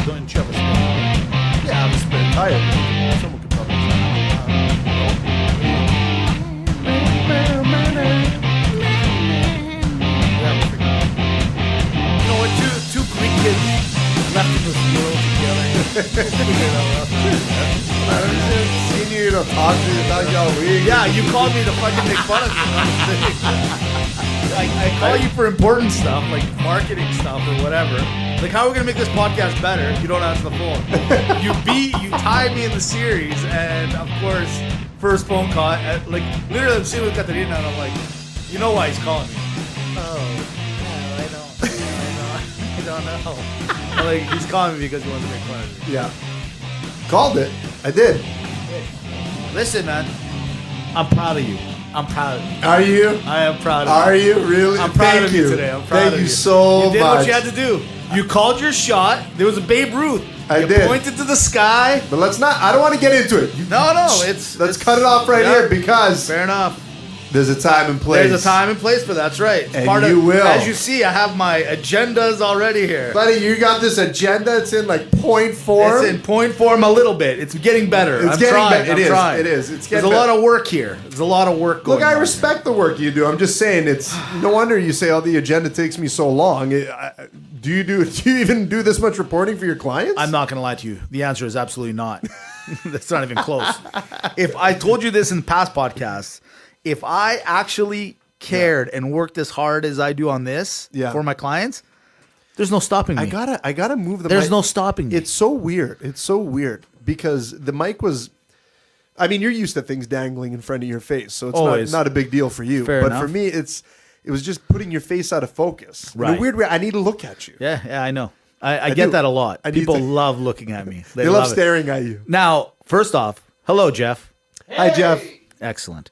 Don't you have a spare? Yeah, I have a spare tire. Someone could probably You know what? Two Greek kids left in this world together. Seeing you talk to you, thought y'all weird. Yeah, you called me to fucking make fun of me. I call you for important stuff, like marketing stuff or whatever. Like, how are we gonna make this podcast better if you don't answer the phone? You tied me in the series, and of course, first phone call, like literally, I'm sitting with Katarina, and I'm like, you know why he's calling me? Oh, no, I don't know. I'm like, he's calling me because he wants to make fun of me. Yeah. Called it. I did. Listen, man, I'm proud of you. I'm proud of you. Are you? I am proud of Are you. you really? I'm proud Thank of you today. I'm proud Thank of you you so much. You did what you had to do. You called your shot. There was a Babe Ruth. I you did. Pointed to the sky. But let's not. I don't want to get into it. No, Let's cut it off right here because fair enough. there's a time and place. There's a time and place for that. That's right. It's And you will. As you see, I have my agendas already here. Buddy, you got this agenda. It's in like point form. It's in point form a little bit. It's getting better. It's I'm getting trying. better. I'm It is. trying. It is. It's There's getting a lot better. of work here. There's a lot of work going Look, I on respect the work you do. I'm just saying, it's no wonder you say, "Oh, the agenda takes me so long." Do you even do this much reporting for your clients? I'm not going to lie to you. The answer is absolutely not. That's not even close. If I told you this in past podcasts, if I actually cared and worked as hard as I do on this for my clients, there's no stopping me. I gotta move the There's mic. no stopping me. It's so weird. It's so weird because the mic was. I mean, you're used to things dangling in front of your face, so it's Always. not a big deal for you. Fair but enough. for me, it was just putting your face out of focus. In Right. a weird way, I need to look at you. Yeah, I know. I get do. that a lot. I need People to- love looking at me. They love it. staring at you. Now, first off, hello, Jeff. Hi, Jeff. Excellent.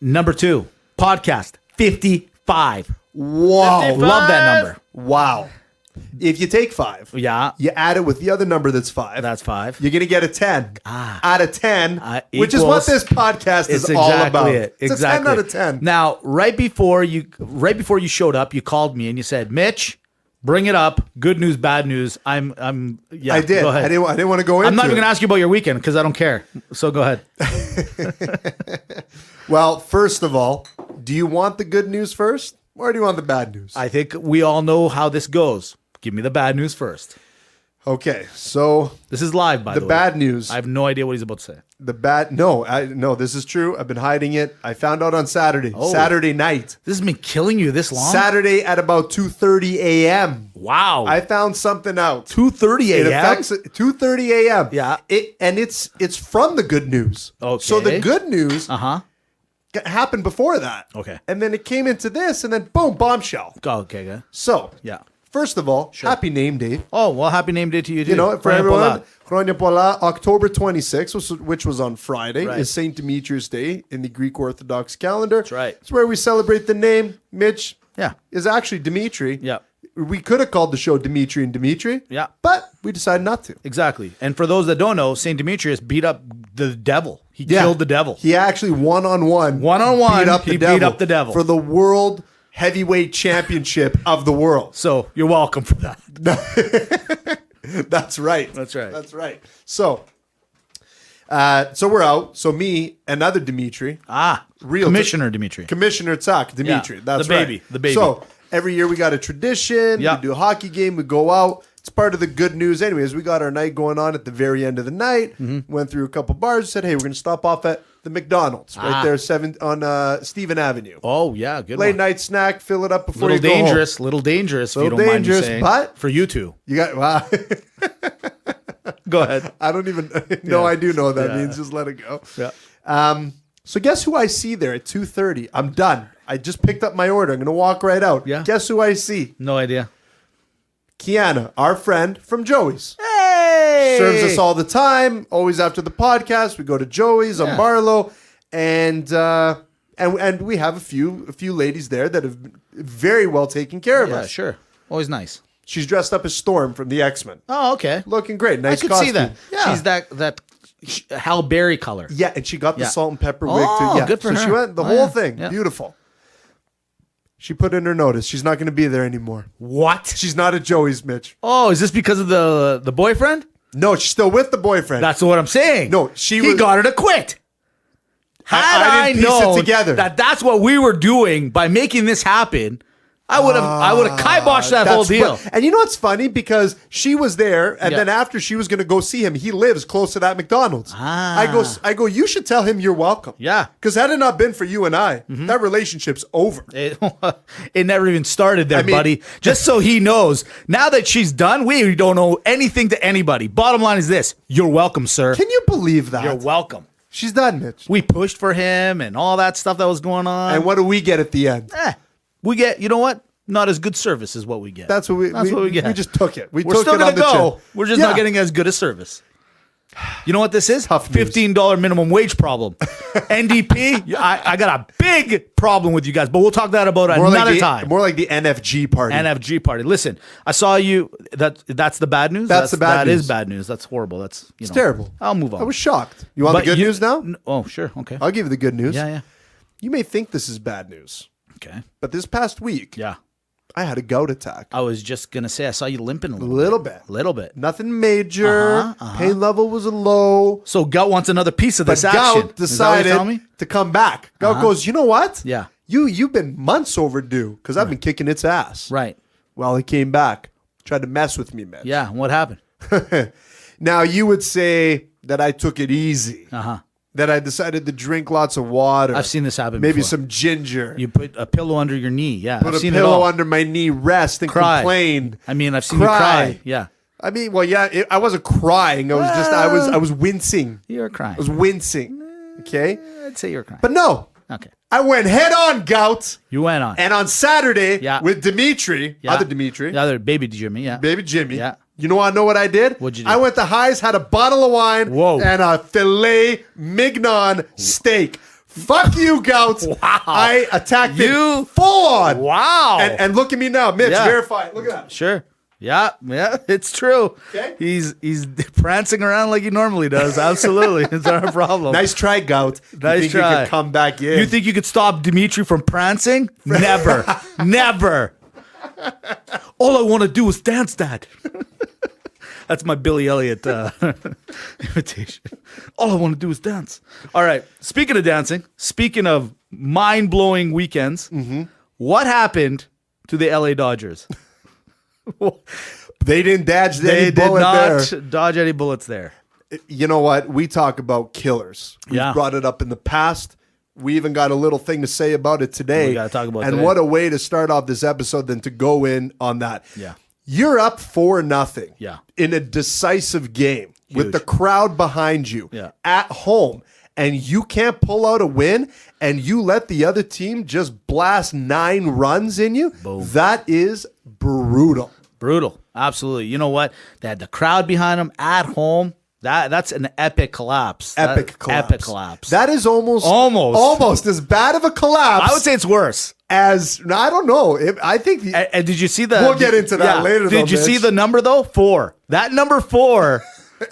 Number 2, podcast 55. Wow. 55? Love that number. Wow. If you take 5, Yeah, you add it with the other number that's 5. that's 5. You're going to get a 10 out of 10, which is equals- what this podcast is It's all exactly about. it. It's Exactly. a 10 out of 10. Now, right before you showed up, you called me and you said, "Mitch, bring it up. Good news, bad news." Yeah. I did. Go ahead. I didn't want to go into I'm not even it. going to ask you about your weekend because I don't care. So go ahead. Well, first of all, do you want the good news first or do you want the bad news? I think we all know how this goes. Give me the bad news first. Okay, so This is live, by the the way. bad news. I have no idea what he's about to say. No, this is true. I've been hiding it. I found out on Saturday. Oh. Saturday night. This has been killing you this long? Saturday at about 2:30 a.m. Wow. I found something out. 2:30 It a.m.? affects 2:30 a.m. Yeah. It's from the good news. Okay. So the good news Uh-huh. happened before that. Okay. And then it came into this, and then boom, bombshell. Oh, okay, good. So Yeah. first of all, happy name day. Oh, well, happy name day to you, too. You know, for Brian everyone, Polat. Chronia Pola, October 26th, which was on Friday, Right. is St. Demetrius Day in the Greek Orthodox calendar. That's right. It's where we celebrate the name. Mitch Yeah. is actually Dimitri. Yeah. We could have called the show Dimitri and Dimitri. Yeah. But we decided not to. Exactly. And for those that don't know, St. Demetrius beat up the devil. He Yeah. killed the devil. He actually one-on-one One-on-one, beat up he beat up the devil. for the world heavyweight championship of the world. So you're welcome for that. That's right. That's right. That's right. So we're out. So me, another Dimitri, Real Commissioner Dimitri. Commissioner Tsak Dimitri. Yeah, That's the right. baby, the baby. So every year we got a tradition. Yeah. We do a hockey game. We go out. It's part of the good news. Anyways, we got our night going on at the very end of the night. Mm-hmm. Went through a couple bars. Said, hey, we're going to stop off at the McDonald's right there, on Stephen Avenue. Oh, yeah. Good Late one. night snack. Fill it up before Little you go home. dangerous. Little dangerous, if you Little don't mind me dangerous, saying. but- For you two. You got wow. Go ahead. I don't even know. Yeah. I do know what that Yeah. means. Just let it go. Yeah. So guess who I see there at 2:30? I'm done. I just picked up my order. I'm gonna walk right out. Yeah. Guess who I see? No idea. Kiana, our friend from Joey's. Hey! Serves us all the time. Always after the podcast, we go to Joey's on Barlow, and we have a few ladies there that have been very well taken care of Yeah, us. sure. Always nice. She's dressed up as Storm from the X-Men. Oh, okay. Looking great. I Nice could costume. see that. Yeah. She's that Hal Berry color. Yeah, and she got the Yeah. salt and pepper wig Oh, too. Yeah. good for so she her. went the Oh, whole yeah. thing. Yeah. Beautiful. She put in her notice. She's not going to be there anymore. What? She's not at Joey's, Mitch. Oh, is this because of the boyfriend? No, she's still with the boyfriend. That's what I'm saying. No, he got her to quit. Had I didn't piece it known together. that's what we were doing by making this happen, I would have kiboshed that whole deal. And you know what's funny? Because she was there, and Yeah. then after she was going to go see him, he lives close to that McDonald's. Ah. I go. You should tell him you're welcome. Yeah. Because had it not been for you and I, that relationship's over. It never even started there, I mean- buddy. Just so he knows, now that she's done, we don't owe anything to anybody. Bottom line is this: you're welcome, sir. Can you believe that? You're welcome. She's done, Mitch. We pushed for him and all that stuff that was going on. And what do we get at the end? We get, you know what? Not as good service is what we get. That's what we get. We just took it. We're took still it going on to the go. chin. We're just Yeah. not getting as good a service. You know what this is? Tough news. $15 minimum wage problem. NDP, I got a big problem with you guys, but we'll talk that about another time. More like the NFG party. NFG party. Listen, I saw you. That's the bad news. That's the bad news. That is bad news. That's horrible. It's terrible. I'll move on. I was shocked. You want the good news now? Oh, sure. Okay. I'll give you the good news. Yeah. You may think this is bad news, Okay. but this past week, Yeah. I had a gout attack. I was just gonna say I saw you limping a A little little bit. Little bit. Nothing major. Pain level was low. So Gout wants another piece of But this action. Gout Is that what you're decided telling me? to come back. Gout goes, you know what? Yeah. You've been months overdue because I've been kicking its ass. Right. Well, he came back, tried to mess with me, man. Yeah. What happened? Now you would say that I took it easy. Uh-huh. That I decided to drink lots of water. I've seen this happen Maybe before. some ginger. You put a pillow under your knee. Yeah. Put I've a seen it pillow all. under my knee, rest, and Cry. complain. I mean, I've seen you cry. Yeah. I mean, well, yeah, I wasn't crying. I was just, I was wincing. You were crying. I was wincing. Okay, I'd say you were crying. but no, Okay. I went head on, Gout. You went on. And on Saturday, Yeah. with Dimitri, Yeah. other Dimitri, The other baby Jimmy. Yeah. baby Jimmy. Yeah. You know what I did? What'd you do? I went to Highs, had a bottle of wine, Whoa. and a filet mignon steak. Fuck you, Gout. Wow. I attacked You- it full on. Wow. And look at me now, Mitch. Yeah. Verify it. Look at that. Sure. Yeah, it's true. Okay. He's prancing around like he normally does. Absolutely. It's not a problem. Nice try, Gout. Nice you think try. You could come back in? You think you could stop Dimitri from prancing? Never. Never. All I want to do is dance, Dad. That's my Billy Elliot imitation. All I want to do is dance. All right. Speaking of dancing, speaking of mind-blowing weekends, what happened to the LA Dodgers? They didn't dodge They any did bullet not there. dodge any bullets there. You know what? We talk about killers. We've Yeah. brought it up in the past. We even got a little thing to say about it today. We gotta talk about it and today. what a way to start off this episode than to go in on that. Yeah. You're up 4-0 Yeah. in a decisive game with Huge. the crowd behind you Yeah. at home, and you can't pull out a win, and you let the other team just blast 9 runs in you. Boom. That is brutal. Brutal. Absolutely. You know what? They had the crowd behind them at home. That's an epic collapse. Epic collapse. Epic collapse. That is almost as bad of a collapse. I would say it's worse. as I don't know. I think And did you see the? We'll get into that later, though, Did you see Mitch. the number though? 4. That number 4.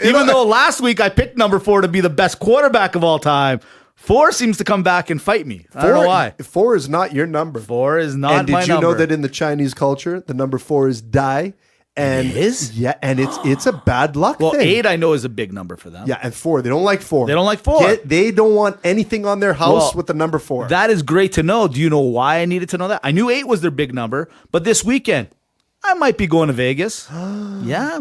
Even though last week I picked number 4 to be the best quarterback of all time, 4 seems to come back and fight me. I don't know why. 4 is not your number. 4 is not And my did you number. know that in the Chinese culture, the number 4 is die? And It is? Yeah, and it's a bad luck Well, thing. 8 I know is a big number for them. Yeah, and 4. They don't like 4. They don't like 4. They don't want anything on their house Well, with the number 4. That is great to know. Do you know why I needed to know that? I knew 8 was their big number, but this weekend I might be going to Vegas. Yeah,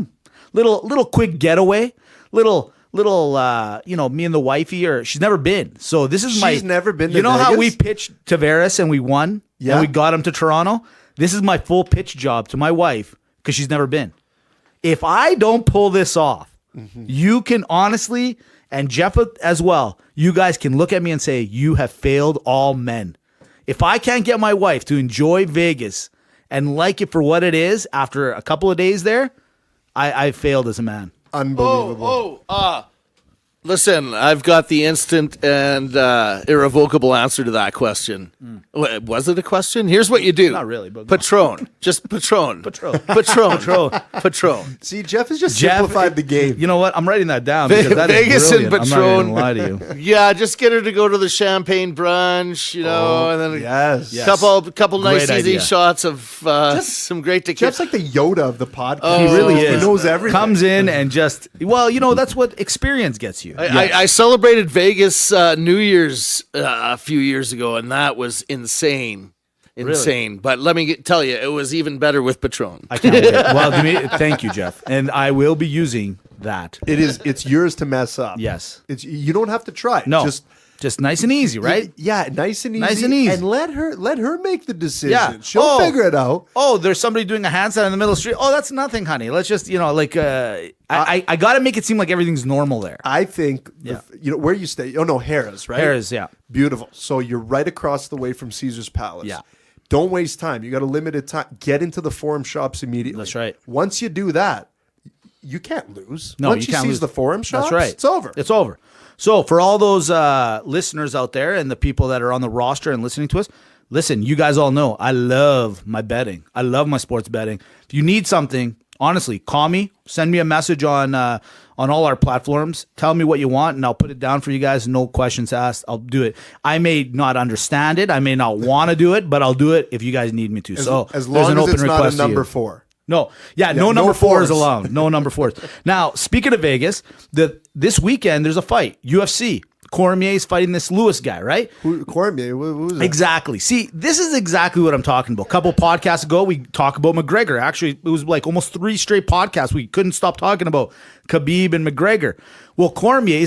little quick getaway. Little. Me and the wifey, or she's never been. So this is She's never been to You know how Vegas? we pitched Tavares and we won? Yeah. And we got him to Toronto? This is my full pitch job to my wife because she's never been. If I don't pull this off, you can honestly, and Jeff as well, you guys can look at me and say, you have failed all men. If I can't get my wife to enjoy Vegas and like it for what it is after a couple of days there, I failed as a man. Unbelievable. Listen, I've got the instant and irrevocable answer to that question. Was it a question? Here's what you do. Not really, but Patron. Just Patron. Patron. Patron. See, Jeff has just simplified the game. You know what? I'm writing that down because that Vegas is and brilliant. Patron. I'm not even lie to you. Yeah, just get her to go to the champagne brunch, and then Yes. couple nice Great easy idea. shots of some great tequila. Jeff's like the Yoda of the podcast. Oh, He really He is. knows everything. Comes in and just, that's what experience gets you. I celebrated Vegas New Year's a few years ago, and that was insane. But let me tell you, it was even better with Patron. I can't wait. Well, thank you, Jeff. And I will be using that. It's yours to mess up. Yes. You don't have to try. No. Just nice and easy, right? Yeah, nice and easy. Nice and easy. And let her make the decision. Yeah. She'll figure it out. Oh, there's somebody doing a handstand in the middle of the street. Oh, that's nothing, honey. Let's just, I got to make it seem like everything's normal there. I think, Yeah. where you stay. Oh, no, Harrah's, right? Harrah's, yeah. Beautiful. So you're right across the way from Caesar's Palace. Yeah. Don't waste time. You got a limited time. Get into the forum shops immediately. That's right. Once you do that, you can't lose. No, Once you can't seize lose. the forum shops, That's right. it's over. It's over. So for all those listeners out there and the people that are on the roster and listening to us, listen, you guys all know I love my betting. I love my sports betting. If you need something, honestly, call me, send me a message on all our platforms. Tell me what you want, and I'll put it down for you guys. No questions asked. I'll do it. I may not understand it. I may not want to do it, but I'll do it if you guys need me to. As so long there's an as open it's not a request to number you. 4. No, no no number fours fours. allowed. No number fours. Now, speaking of Vegas, this weekend there's a fight. UFC. Cormier's fighting this Lewis guy, right? Cormier, who is that? Exactly. See, this is exactly what I'm talking about. A couple podcasts ago, we talked about McGregor. Actually, it was like almost 3 straight podcasts. We couldn't stop talking about Khabib and McGregor. Well, Cormier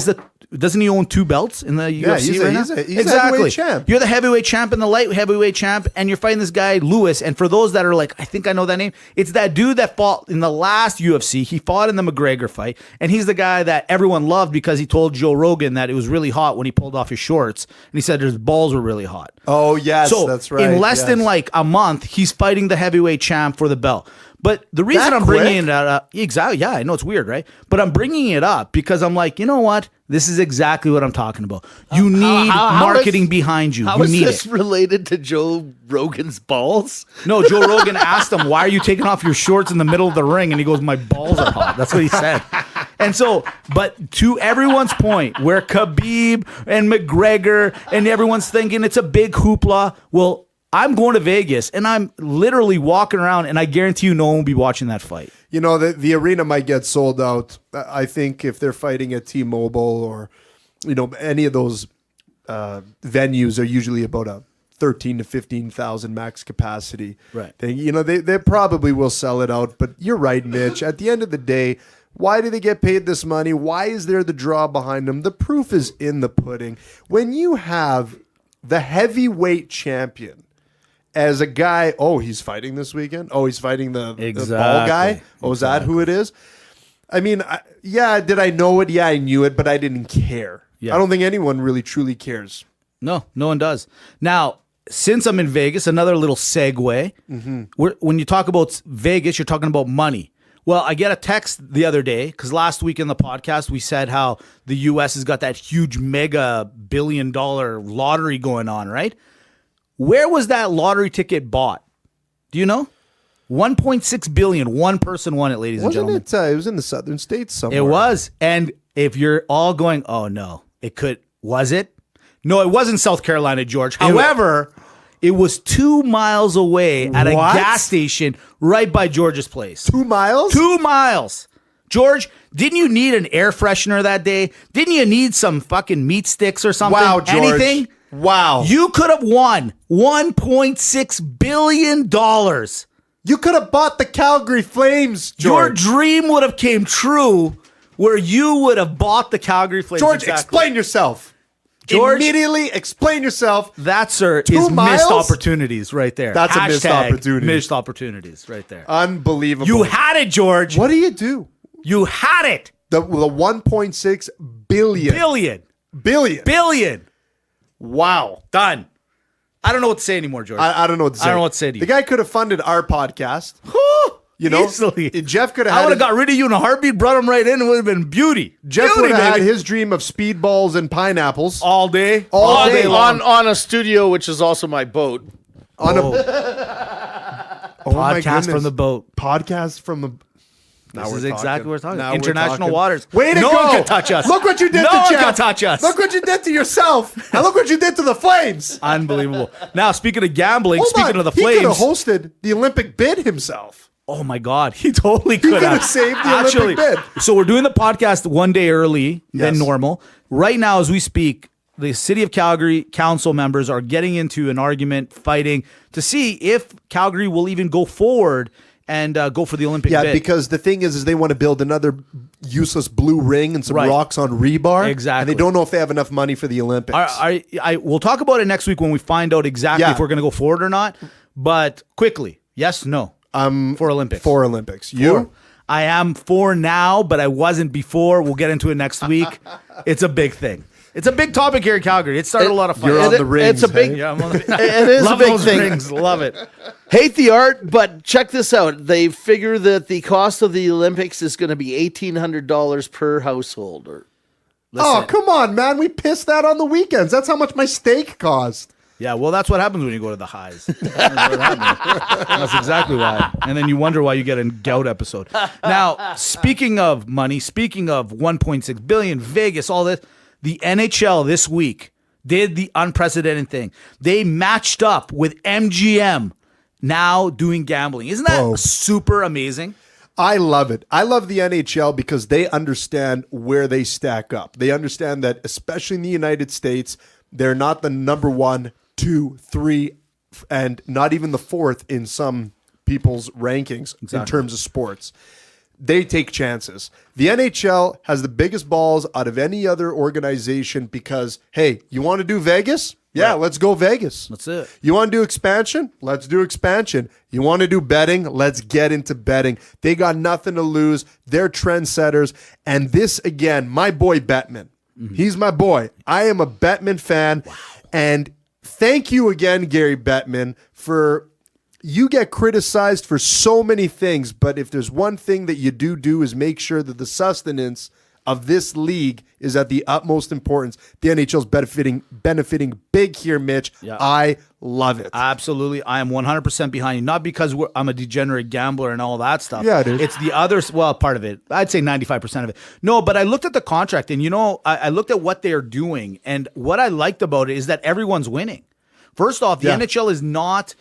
doesn't he own 2 belts in the UFC right now? He's a heavyweight champ. You're the heavyweight champ and the light heavyweight champ, and you're fighting this guy, Lewis. And for those that are like, I think I know that name, it's that dude that fought in the last UFC. He fought in the McGregor fight, and he's the guy that everyone loved because he told Joe Rogan that it was really hot when he pulled off his shorts, and he said his balls were really hot. Oh, yes, So that's right. in less than like a month, he's fighting the heavyweight champ for the belt. But the reason That I'm bringing quick? it up, exactly, yeah, I know it's weird, right? But I'm bringing it up because I'm like, you know what? This is exactly what I'm talking about. You need marketing behind you. How You is need this it. related to Joe Rogan's balls? No, Joe Rogan asked him, why are you taking off your shorts in the middle of the ring? And he goes, my balls are hot. That's what he said. And so, but to everyone's point, where Khabib and McGregor and everyone's thinking it's a big hoopla, well, I'm going to Vegas and I'm literally walking around and I guarantee you no one will be watching that fight. You know, the arena might get sold out. I think if they're fighting at T-Mobile or, any of those venues are usually about a 13 to 15,000 max capacity. Right. They probably will sell it out. But you're right, Mitch. At the end of the day, why do they get paid this money? Why is there the draw behind them? The proof is in the pudding. When you have the heavyweight champion as a guy, he's fighting this weekend. He's fighting the ball guy. Is that who it is? I mean, did I know it? Yeah, I knew it, but I didn't care. Yeah. I don't think anyone really truly cares. No one does. Now, since I'm in Vegas, another little segue. When you talk about Vegas, you're talking about money. Well, I get a text the other day because last week in the podcast, we said how the U.S. has got that huge mega $1 billion lottery going on, right? Where was that lottery ticket bought? Do you know? 1.6 billion. One person won it, ladies and gentlemen. Wasn't it? It was in the southern states somewhere. It was. And if you're all going, oh no, was it? No, it wasn't South Carolina, George. However, it was 2 miles away at a gas station right by George's place. 2 miles? 2 miles. George, didn't you need an air freshener that day? Didn't you need some fucking meat sticks or something? Wow, George. Anything? Wow. You could have won $1.6 billion. You could have bought the Calgary Flames, George. Your dream would have came true where you would have bought the Calgary Flames. George, Exactly. explain yourself. George, immediately explain yourself. that, sir, 2 is miles? missed opportunities right there. That's a missed opportunity. Missed opportunities right there. Unbelievable. You had it, George. What do you do? You had it. The 1.6 billion. Billion. Wow. Done. I don't know what to say anymore, George. I don't know what to say. I don't know what to say to you. The guy could have funded our podcast. You know, Easily. Jeff could have. I would have got rid of you in a heartbeat, brought him right in. It would have been beauty. Jeff Beauty, would have had baby. his dream of speedballs and pineapples all day, All day long. on a studio, which is also my boat. on a Oh my podcast from goodness. the boat. Podcast from the. Now This we're is talking. exactly what we're talking Now about. International talking. waters. Way to no go! one can touch us. Look what you did No to one Jeff. can touch us. Look what you did to yourself. And look what you did to the Flames. Unbelievable. Now, speaking of gambling, Hold speaking on. of the He could have Flames. hosted the Olympic bid himself. Oh my God, he totally could could have have saved the Olympic bid. So we're doing the podcast one day early than Yes. normal. Right now, as we speak, the City of Calgary council members are getting into an argument, fighting to see if Calgary will even go forward and go for the Olympic Yeah, bid. because the thing is they want to build another useless blue ring and some Right. rocks on rebar. Exactly. And they don't know if they have enough money for the Olympics. We'll talk about it next week when we find out exactly Yeah. if we're going to go forward or not. But quickly, yes, no, for Olympics. For Olympics. You? I am for now, but I wasn't before. We'll get into it next week. It's a big thing. It's a big topic here in Calgary. It started a lot of fun. You're on the rings. It's a big. hey? Yeah, I'm on the, It is love a big those thing. rings. Love it. Hate the art, but check this out. They figure that the cost of the Olympics is going to be $1,800 per household. Oh, come on, man. We pissed that on the weekends. That's how much my steak cost. Yeah, well, that's what happens when you go to the highs. That's what happens. That's exactly why. And then you wonder why you get a gout episode. Now, speaking of money, speaking of 1.6 billion, Vegas, all this, the NHL this week did the unprecedented thing. They matched up with MGM now doing gambling. Isn't that Oh. super amazing? I love it. I love the NHL because they understand where they stack up. They understand that, especially in the United States, they're not the number 1, 2, 3, and not even the 4th in some people's rankings in terms of sports. They take chances. The NHL has the biggest balls out of any other organization because, hey, you want to do Vegas? Yeah, let's go Vegas. That's it. You want to do expansion? Let's do expansion. You want to do betting? Let's get into betting. They got nothing to lose. They're trendsetters. And this, again, my boy Bettman. He's my boy. I am a Bettman fan. Wow. And thank you again, Gary Bettman, for... You get criticized for so many things, but if there's one thing that you do is make sure that the sustenance of this league is at the utmost importance. The NHL's benefiting big here, Mitch. Yeah. I love it. Absolutely. I am 100% behind you. Not because I'm a degenerate gambler and all that stuff. Yeah, it is. It's the other, well, part of it. I'd say 95% of it. No, but I looked at the contract and, I looked at what they're doing. And what I liked about it is that everyone's winning. First off, the NHL is not...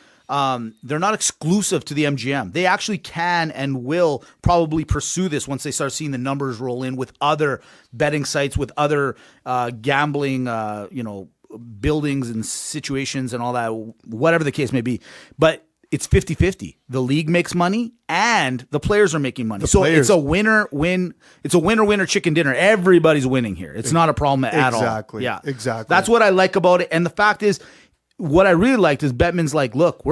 they're not exclusive to the MGM. They actually can and will probably pursue this once they start seeing the numbers roll in with other betting sites, with other gambling, buildings and situations and all that, whatever the case may be. But it's 50-50. The league makes money and the players are making money. So it's a winner-win. It's a winner-winner chicken dinner. Everybody's winning here. It's not a problem at all. Exactly. Yeah, Exactly. That's what I like about it. And the fact is, what I really liked is Bettman's like, look,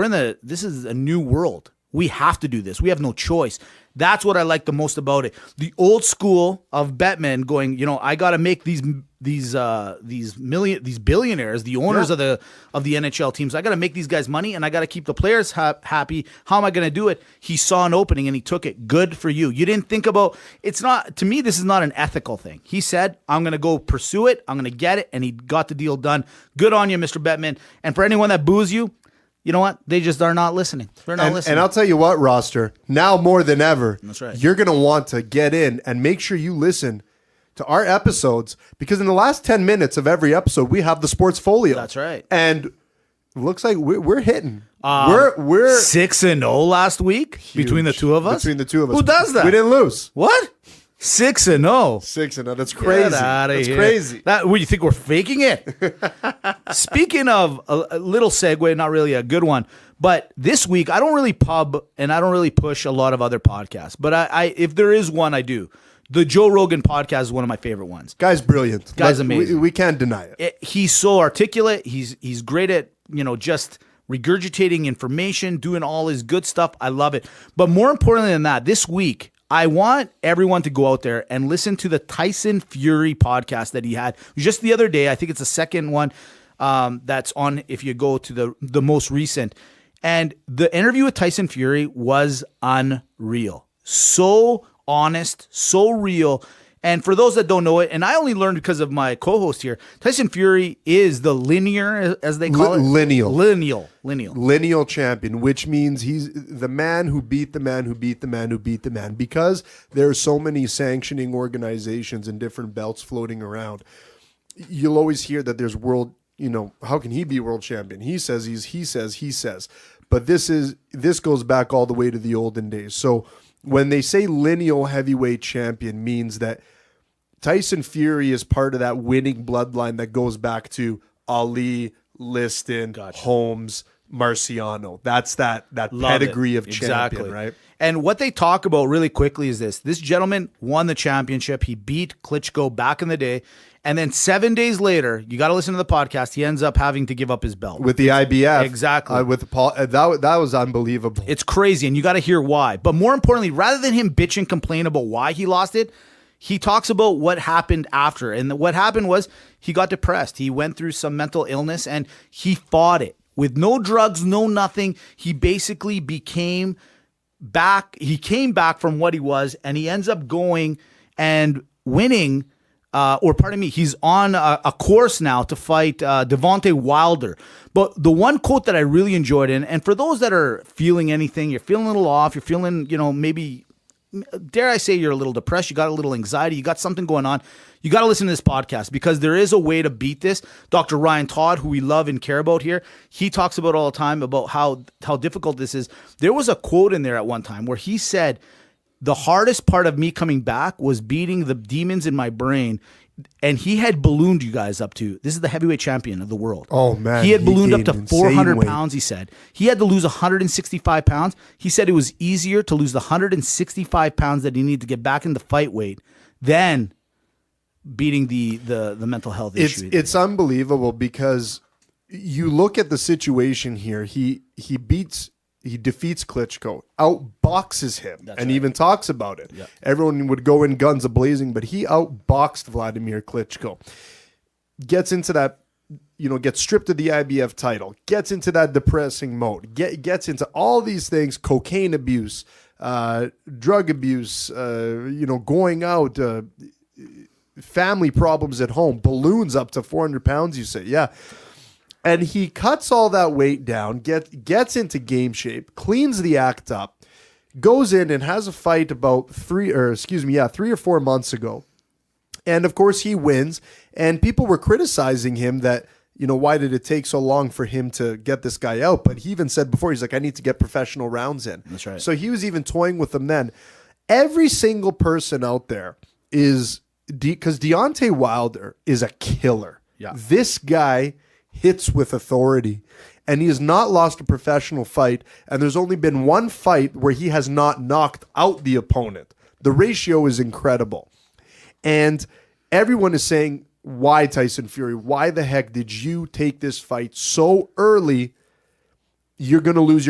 this is a new world. We have to do this. We have no choice. That's what I like the most about it. The old school of Bettman going, I got to make these billionaires, the owners of the NHL teams. I got to make these guys money, and I got to keep the players happy. How am I going to do it? He saw an opening and he took it. Good for you. You didn't think about. It's not, to me, this is not an ethical thing. He said, I'm going to go pursue it. I'm going to get it, and he got the deal done. Good on you, Mr. Bettman. And for anyone that boos you, you know what? They just are not listening. They're not listening. And I'll tell you what, roster, now more than ever, That's right. You're going to want to get in and make sure you listen to our episodes, because in the last 10 minutes of every episode, we have the Sportsfolio. That's right. And it looks like we're hitting. We're 6-0 last week between the two of us. Between the two of us. Who does that? We didn't lose. What? 6-0. 6-0. That's crazy. Get outta That's here. crazy. What, you think we're faking it? Speaking of a little segue, not really a good one, but this week I don't really pub and I don't really push a lot of other podcasts. But I if there is one, I do. The Joe Rogan podcast is one of my favorite ones. Guy's brilliant. Guy's amazing. We can't deny it. He's so articulate. He's great at just regurgitating information, doing all his good stuff. I love it. But more importantly than that, this week I want everyone to go out there and listen to the Tyson Fury podcast that he had just the other day. I think it's the second one that's on if you go to the most recent. And the interview with Tyson Fury was unreal. So honest, so real. And for those that don't know it, and I only learned because of my co-host here, Tyson Fury is the linear, as they call it. Lineal champion, which means he's the man who beat the man who beat the man who beat the man. Because there are so many sanctioning organizations and different belts floating around, you'll always hear that there's world, how can he be world champion? He says he says. But this goes back all the way to the olden days. So when they say lineal heavyweight champion, means that Tyson Fury is part of that winning bloodline that goes back to Ali, Liston, Holmes, Marciano. That's that pedigree of champion, right? And what they talk about really quickly is this. This gentleman won the championship. He beat Klitschko back in the day. And then 7 days later, you got to listen to the podcast, he ends up having to give up his belt. With the IBF. Exactly. With Paul. That was unbelievable. It's crazy, and you got to hear why. But more importantly, rather than him bitch and complain about why he lost it, he talks about what happened after. And what happened was he got depressed. He went through some mental illness, and he fought it. With no drugs, no nothing. He basically came back from what he was, and he ends up going and winning. He's on a course now to fight Deontay Wilder. But the one quote that I really enjoyed, and for those that are feeling anything, you're feeling a little off, you're feeling, maybe, dare I say you're a little depressed, you got a little anxiety, you got something going on, you got to listen to this podcast because there is a way to beat this. Dr. Ryan Todd, who we love and care about here, he talks about all the time about how difficult this is. There was a quote in there at one time where he said, the hardest part of me coming back was beating the demons in my brain. And he had ballooned you guys up to, this is the heavyweight champion of the world. Oh, man. He had ballooned up to 400 pounds, he said. He had to lose 165 pounds. He said it was easier to lose the 165 pounds that he needed to get back into fight weight than beating the mental health issue. It's unbelievable because you look at the situation here. He defeats Klitschko, outboxes him, and even talks about it. Yep. Everyone would go in guns a-blazing, but he outboxed Vladimir Klitschko. Gets into that, gets stripped of the IBF title, gets into that depressing mode, gets into all these things, cocaine abuse, drug abuse, going out, family problems at home, balloons up to 400 pounds, you say, yeah. And he cuts all that weight down, gets into game shape, cleans the act up, goes in and has a fight about 3 or 4 months ago. And of course he wins. And people were criticizing him that, why did it take so long for him to get this guy out? But he even said before, he's like, I need to get professional rounds in. That's right. So he was even toying with them then. Every single person out there is, because Deontay Wilder is a killer. Yeah. This guy hits with authority, and he has not lost a professional fight, and there's only been one fight where he has not knocked out the opponent. The ratio is incredible. And everyone is saying, why Tyson Fury? Why the heck did you take this fight so early? You're going to lose.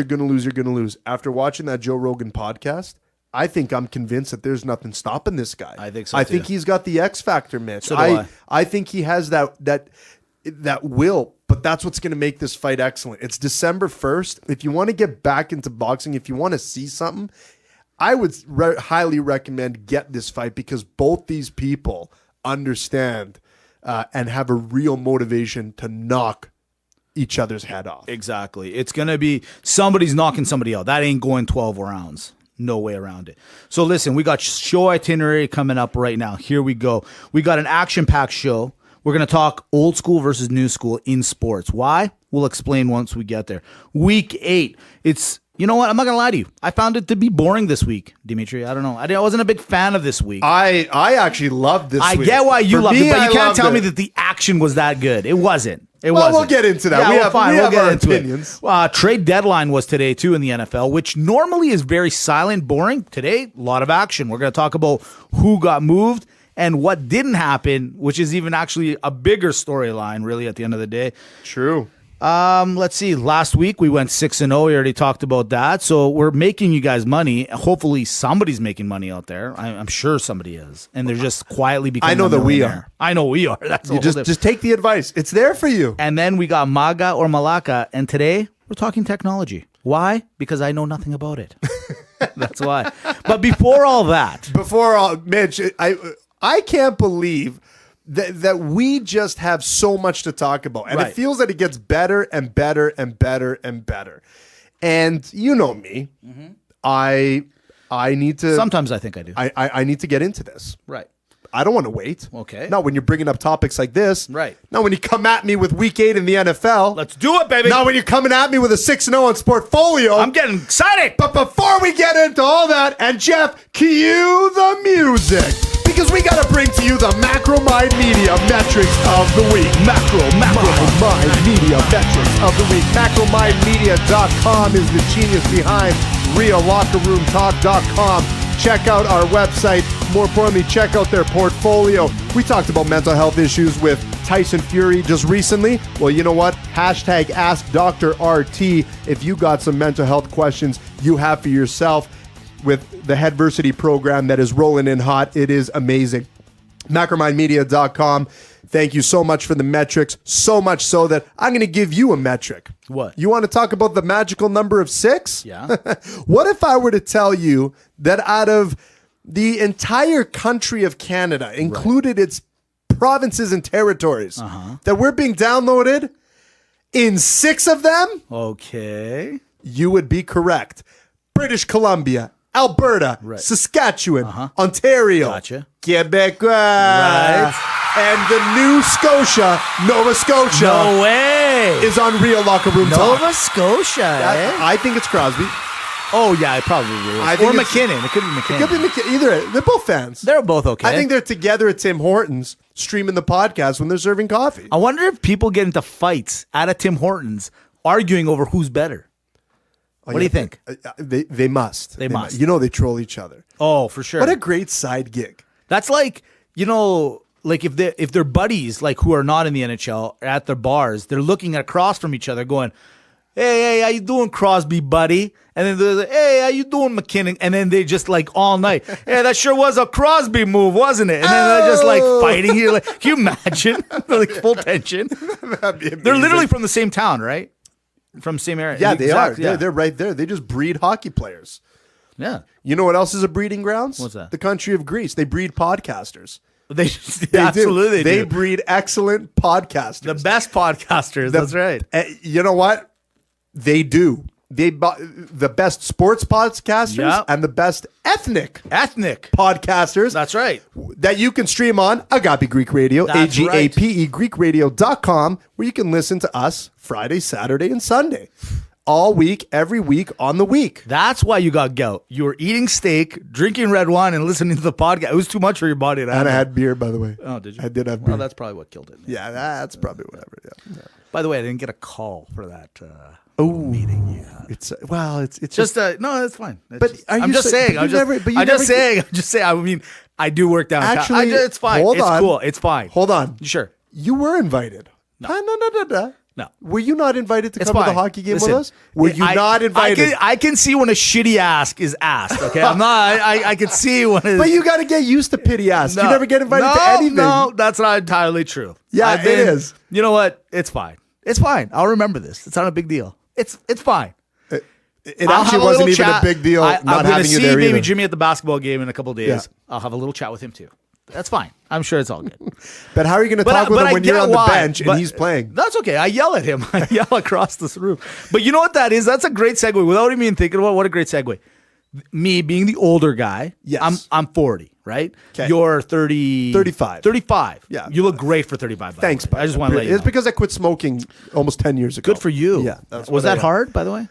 After watching that Joe Rogan podcast, I think I'm convinced that there's nothing stopping this guy. I think so, I think he's got the X factor, Mitch. So do I. I think he has that will, but that's what's going to make this fight excellent. It's December 1st. If you want to get back into boxing, if you want to see something, I would highly recommend get this fight because both these people understand and have a real motivation to knock each other's head off. Exactly. It's going to be somebody's knocking somebody out. That ain't going 12 rounds. No way around it. So listen, we got show itinerary coming up right now. Here we go. We got an action-packed show. We're going to talk old school versus new school in sports. Why? We'll explain once we get there. Week 8. It's, you know what? I'm not going to lie to you. I found it to be boring this week, Dimitri. I don't know. I wasn't a big fan of this week. I actually loved this week. I get why you loved it, but you can't tell me that the action was that good. It wasn't. We'll get into that. Yeah, we have our opinions. Trade deadline was today, too, in the NFL, which normally is very silent, boring. Today, a lot of action. We're going to talk about who got moved and what didn't happen, which is even actually a bigger storyline, really, at the end of the day. True. Let's see. Last week, we went 6-0. We already talked about that. So we're making you guys money. Hopefully, somebody's making money out there. I'm sure somebody is. And they're just quietly becoming I know that we are. I know we are. That's just take the advice. It's there for you. And then we got Maga or Malaka. And today, we're talking technology. Why? Because I know nothing about it. That's why. But before all that, Mitch, I can't believe that we just have so much to talk about, and Right. it feels that it gets better and better and better and better. And you know me, I need to. sometimes I think I do. I need to get into this. Right. I don't want to wait. Okay. Not when you're bringing up topics like this. Right. Not when you come at me with Week 8 in the NFL. Let's do it, baby. Not when you're coming at me with a 6-0 on Sportfolio. I'm getting excited. But before we get into all that, and Jeff, cue the music. Because we got to bring to you the Macromind Media Metrics of the Week. Macromind Media Metrics of the Week. Macromindmedia.com is the genius behind RealLockerRoomTalk.com. Check out our website. More importantly, check out their portfolio. We talked about mental health issues with Tyson Fury just recently. Well, you know what? Hashtag Ask Dr. RT if you got some mental health questions you have for yourself with the Headversity program that is rolling in hot. It is amazing. Macromindmedia.com. Thank you so much for the metrics. So much so that I'm going to give you a metric. What? You want to talk about the magical number of 6? Yeah. What if I were to tell you that out of the entire country of Canada, included its provinces and territories, that we're being downloaded in 6 of them? Okay. You would be correct. British Columbia, Alberta, Saskatchewan, Ontario, Gotcha. Quebec, Right. and the New Scotia, Nova Scotia, No way. is on Real Locker Room Talk. Nova Scotia. Eh? I think it's Crosby. Oh, yeah, it probably is. I think Or it's- McKinnon. It could be McKinnon. It could be either. They're both fans. They're both okay. I think they're together at Tim Hortons streaming the podcast when they're serving coffee. I wonder if people get into fights at a Tim Hortons arguing over who's better. What do you think? They must. They must. You know they troll each other. Oh, for sure. What a great side gig. That's like, like if they're buddies, like who are not in the NHL at their bars, they're looking across from each other going, hey, how you doing, Crosby, buddy? And then they're like, hey, how you doing, McKinnon? And then they just like all night, hey, that sure was a Crosby move, wasn't it? And then they're just like fighting here. Like, can you imagine? Like full tension. They're literally from the same town, right? From the same area. Yeah, they Exactly, are. yeah. They're right there. They just breed hockey players. Yeah. You know what else is a breeding grounds? What's that? The country of Greece. They breed podcasters. They They absolutely do. They do. breed excellent podcasters. The best podcasters. That's right. You know what? They do. The best sports podcasters Yep. and the best ethnic Ethnic. podcasters That's right. that you can stream on Agape Greek Radio, That's AGAPE GreekRadio.com, where you can listen to us Friday, Saturday, and Sunday. All week, every week, on the week. That's why you got gout. You were eating steak, drinking red wine, and listening to the podcast. It was too much for your body. And I had beer, by the way. Oh, did you? I did have beer. Well, that's probably what killed it. Yeah, that's probably whatever. Yeah. By the way, I didn't get a call for that meeting. Yeah. It's it's Just no, that's fine. It's But just, are I'm you just say- saying. but I'm you just, never- but you I'm just never saying. I'm just saying. I mean, I do work downtown. Actually, it's fine. hold It's on. cool. It's fine. Hold on. Sure. You were invited. No. No. Were you not invited to It's come to fine. the hockey game Listen, with us? Were you not invited? I can see when a shitty ask is asked. Okay, I'm not. I can see when. It's, But you got to get used to pity ass. You never get invited to anything. No, that's not entirely true. Yeah, I've it is. You know what? It's fine. It's fine. I'll remember this. It's not a big deal. It's fine. It I'll actually have a wasn't little even chat. a big deal I'm not gonna having you see there baby either. Jimmy at the basketball game in a couple of days. Yeah. I'll have a little chat with him too. That's fine. I'm sure it's all good. But how are you going to talk with him I when you're get on the why, bench and but he's playing? That's okay. I yell at him. I yell across this room. But you know what that is? That's a great segue. Without even thinking about it, what a great segue. Me being the older guy. Yes. I'm 40, right? 'Kay. You're 30. 35. 35. Yeah. You look great for 35. By Thanks, the way. I just bud. want to let you It's know. because I quit smoking almost 10 years ago. Good for you. Yeah. Was that hard, by the way?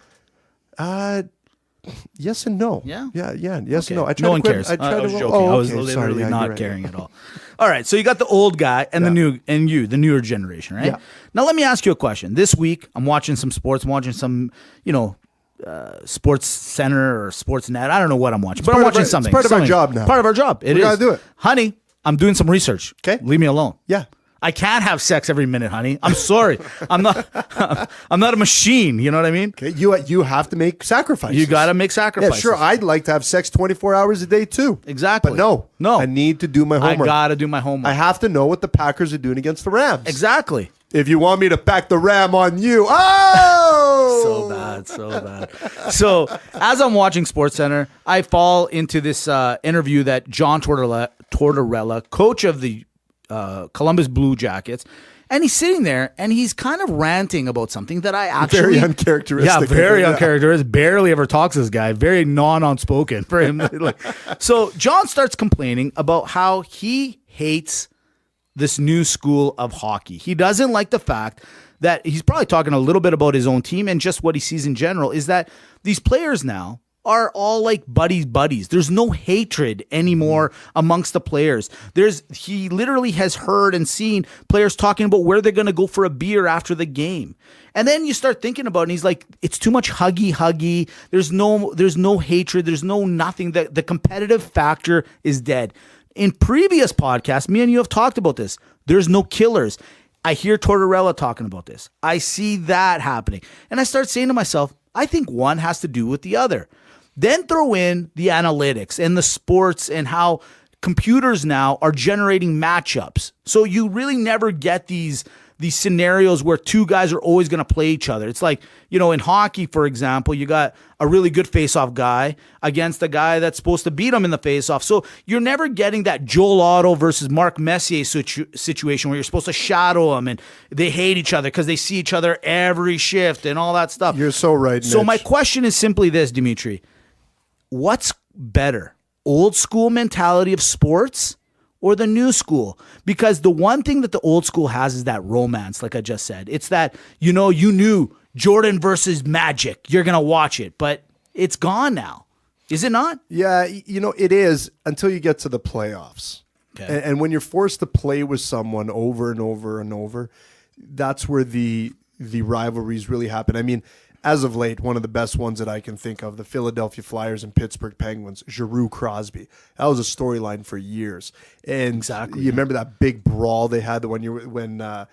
Yes and no. Yeah? Yes and no. I tried No to one quit. cares. I tried I was to, joking. Oh, I was okay. literally Sorry. Yeah, not you're right. caring at all. All right, so you got the old guy and the new, and you, the newer generation, right? Yeah. Now let me ask you a question. This week, I'm watching some sports. I'm watching some, Sports Center or Sportsnet. I don't know what I'm watching, but I'm part of watching our- it's something. part of our Something. job now. Part of our job. It We is. gotta do it. honey. I'm doing some research. Okay. Leave me alone. Yeah. I can't have sex every minute, honey. I'm sorry. I'm not. I'm not a machine. You know what I mean? Okay. You have to make sacrifices. You got to make Yeah, sacrifices. sure. I'd like to have sex 24 hours a day too. Exactly. But no. I I need to do my I homework. got to do my homework. I have to know what the Packers are doing against the Rams. Exactly. If you want me to pack the Ram on you, oh! So bad, so bad. So as I'm watching SportsCenter, I fall into this interview that John Tortorella, coach of the Columbus Blue Jackets, and he's sitting there and he's kind of ranting about something that I actually Very uncharacteristic. Yeah, very uncharacteristic. Barely ever talks to this guy. Very non-outspoken for him. So John starts complaining about how he hates this new school of hockey. He doesn't like the fact that he's probably talking a little bit about his own team and just what he sees in general is that these players now are all like buddies. There's no hatred anymore amongst the players. He literally has heard and seen players talking about where they're going to go for a beer after the game. And then you start thinking about it and he's like, it's too much huggy. There's no hatred. There's no nothing. The competitive factor is dead. In previous podcasts, me and you have talked about this. There's no killers. I hear Tortorella talking about this. I see that happening. And I start saying to myself, I think one has to do with the other. Then throw in the analytics and the sports and how computers now are generating matchups. So you really never get these scenarios where two guys are always going to play each other. It's like, in hockey, for example, you got a really good face-off guy against a guy that's supposed to beat him in the face-off. So you're never getting that Joel Otto versus Mark Messier situation where you're supposed to shadow them and they hate each other because they see each other every shift and all that stuff. You're so right, So Mitch. my question is simply this, Dimitri. What's better, old school mentality of sports or the new school? Because the one thing that the old school has is that romance, like I just said. It's that, you knew Jordan versus Magic. You're going to watch it, but it's gone now. Is it not? Yeah, it is until you get to the playoffs. Okay. And when you're forced to play with someone over and over and over, that's where the rivalries really happen. I mean, as of late, one of the best ones that I can think of, the Philadelphia Flyers and Pittsburgh Penguins, Giroux Crosby. That was a storyline for years. And exactly, you remember that big brawl they had when a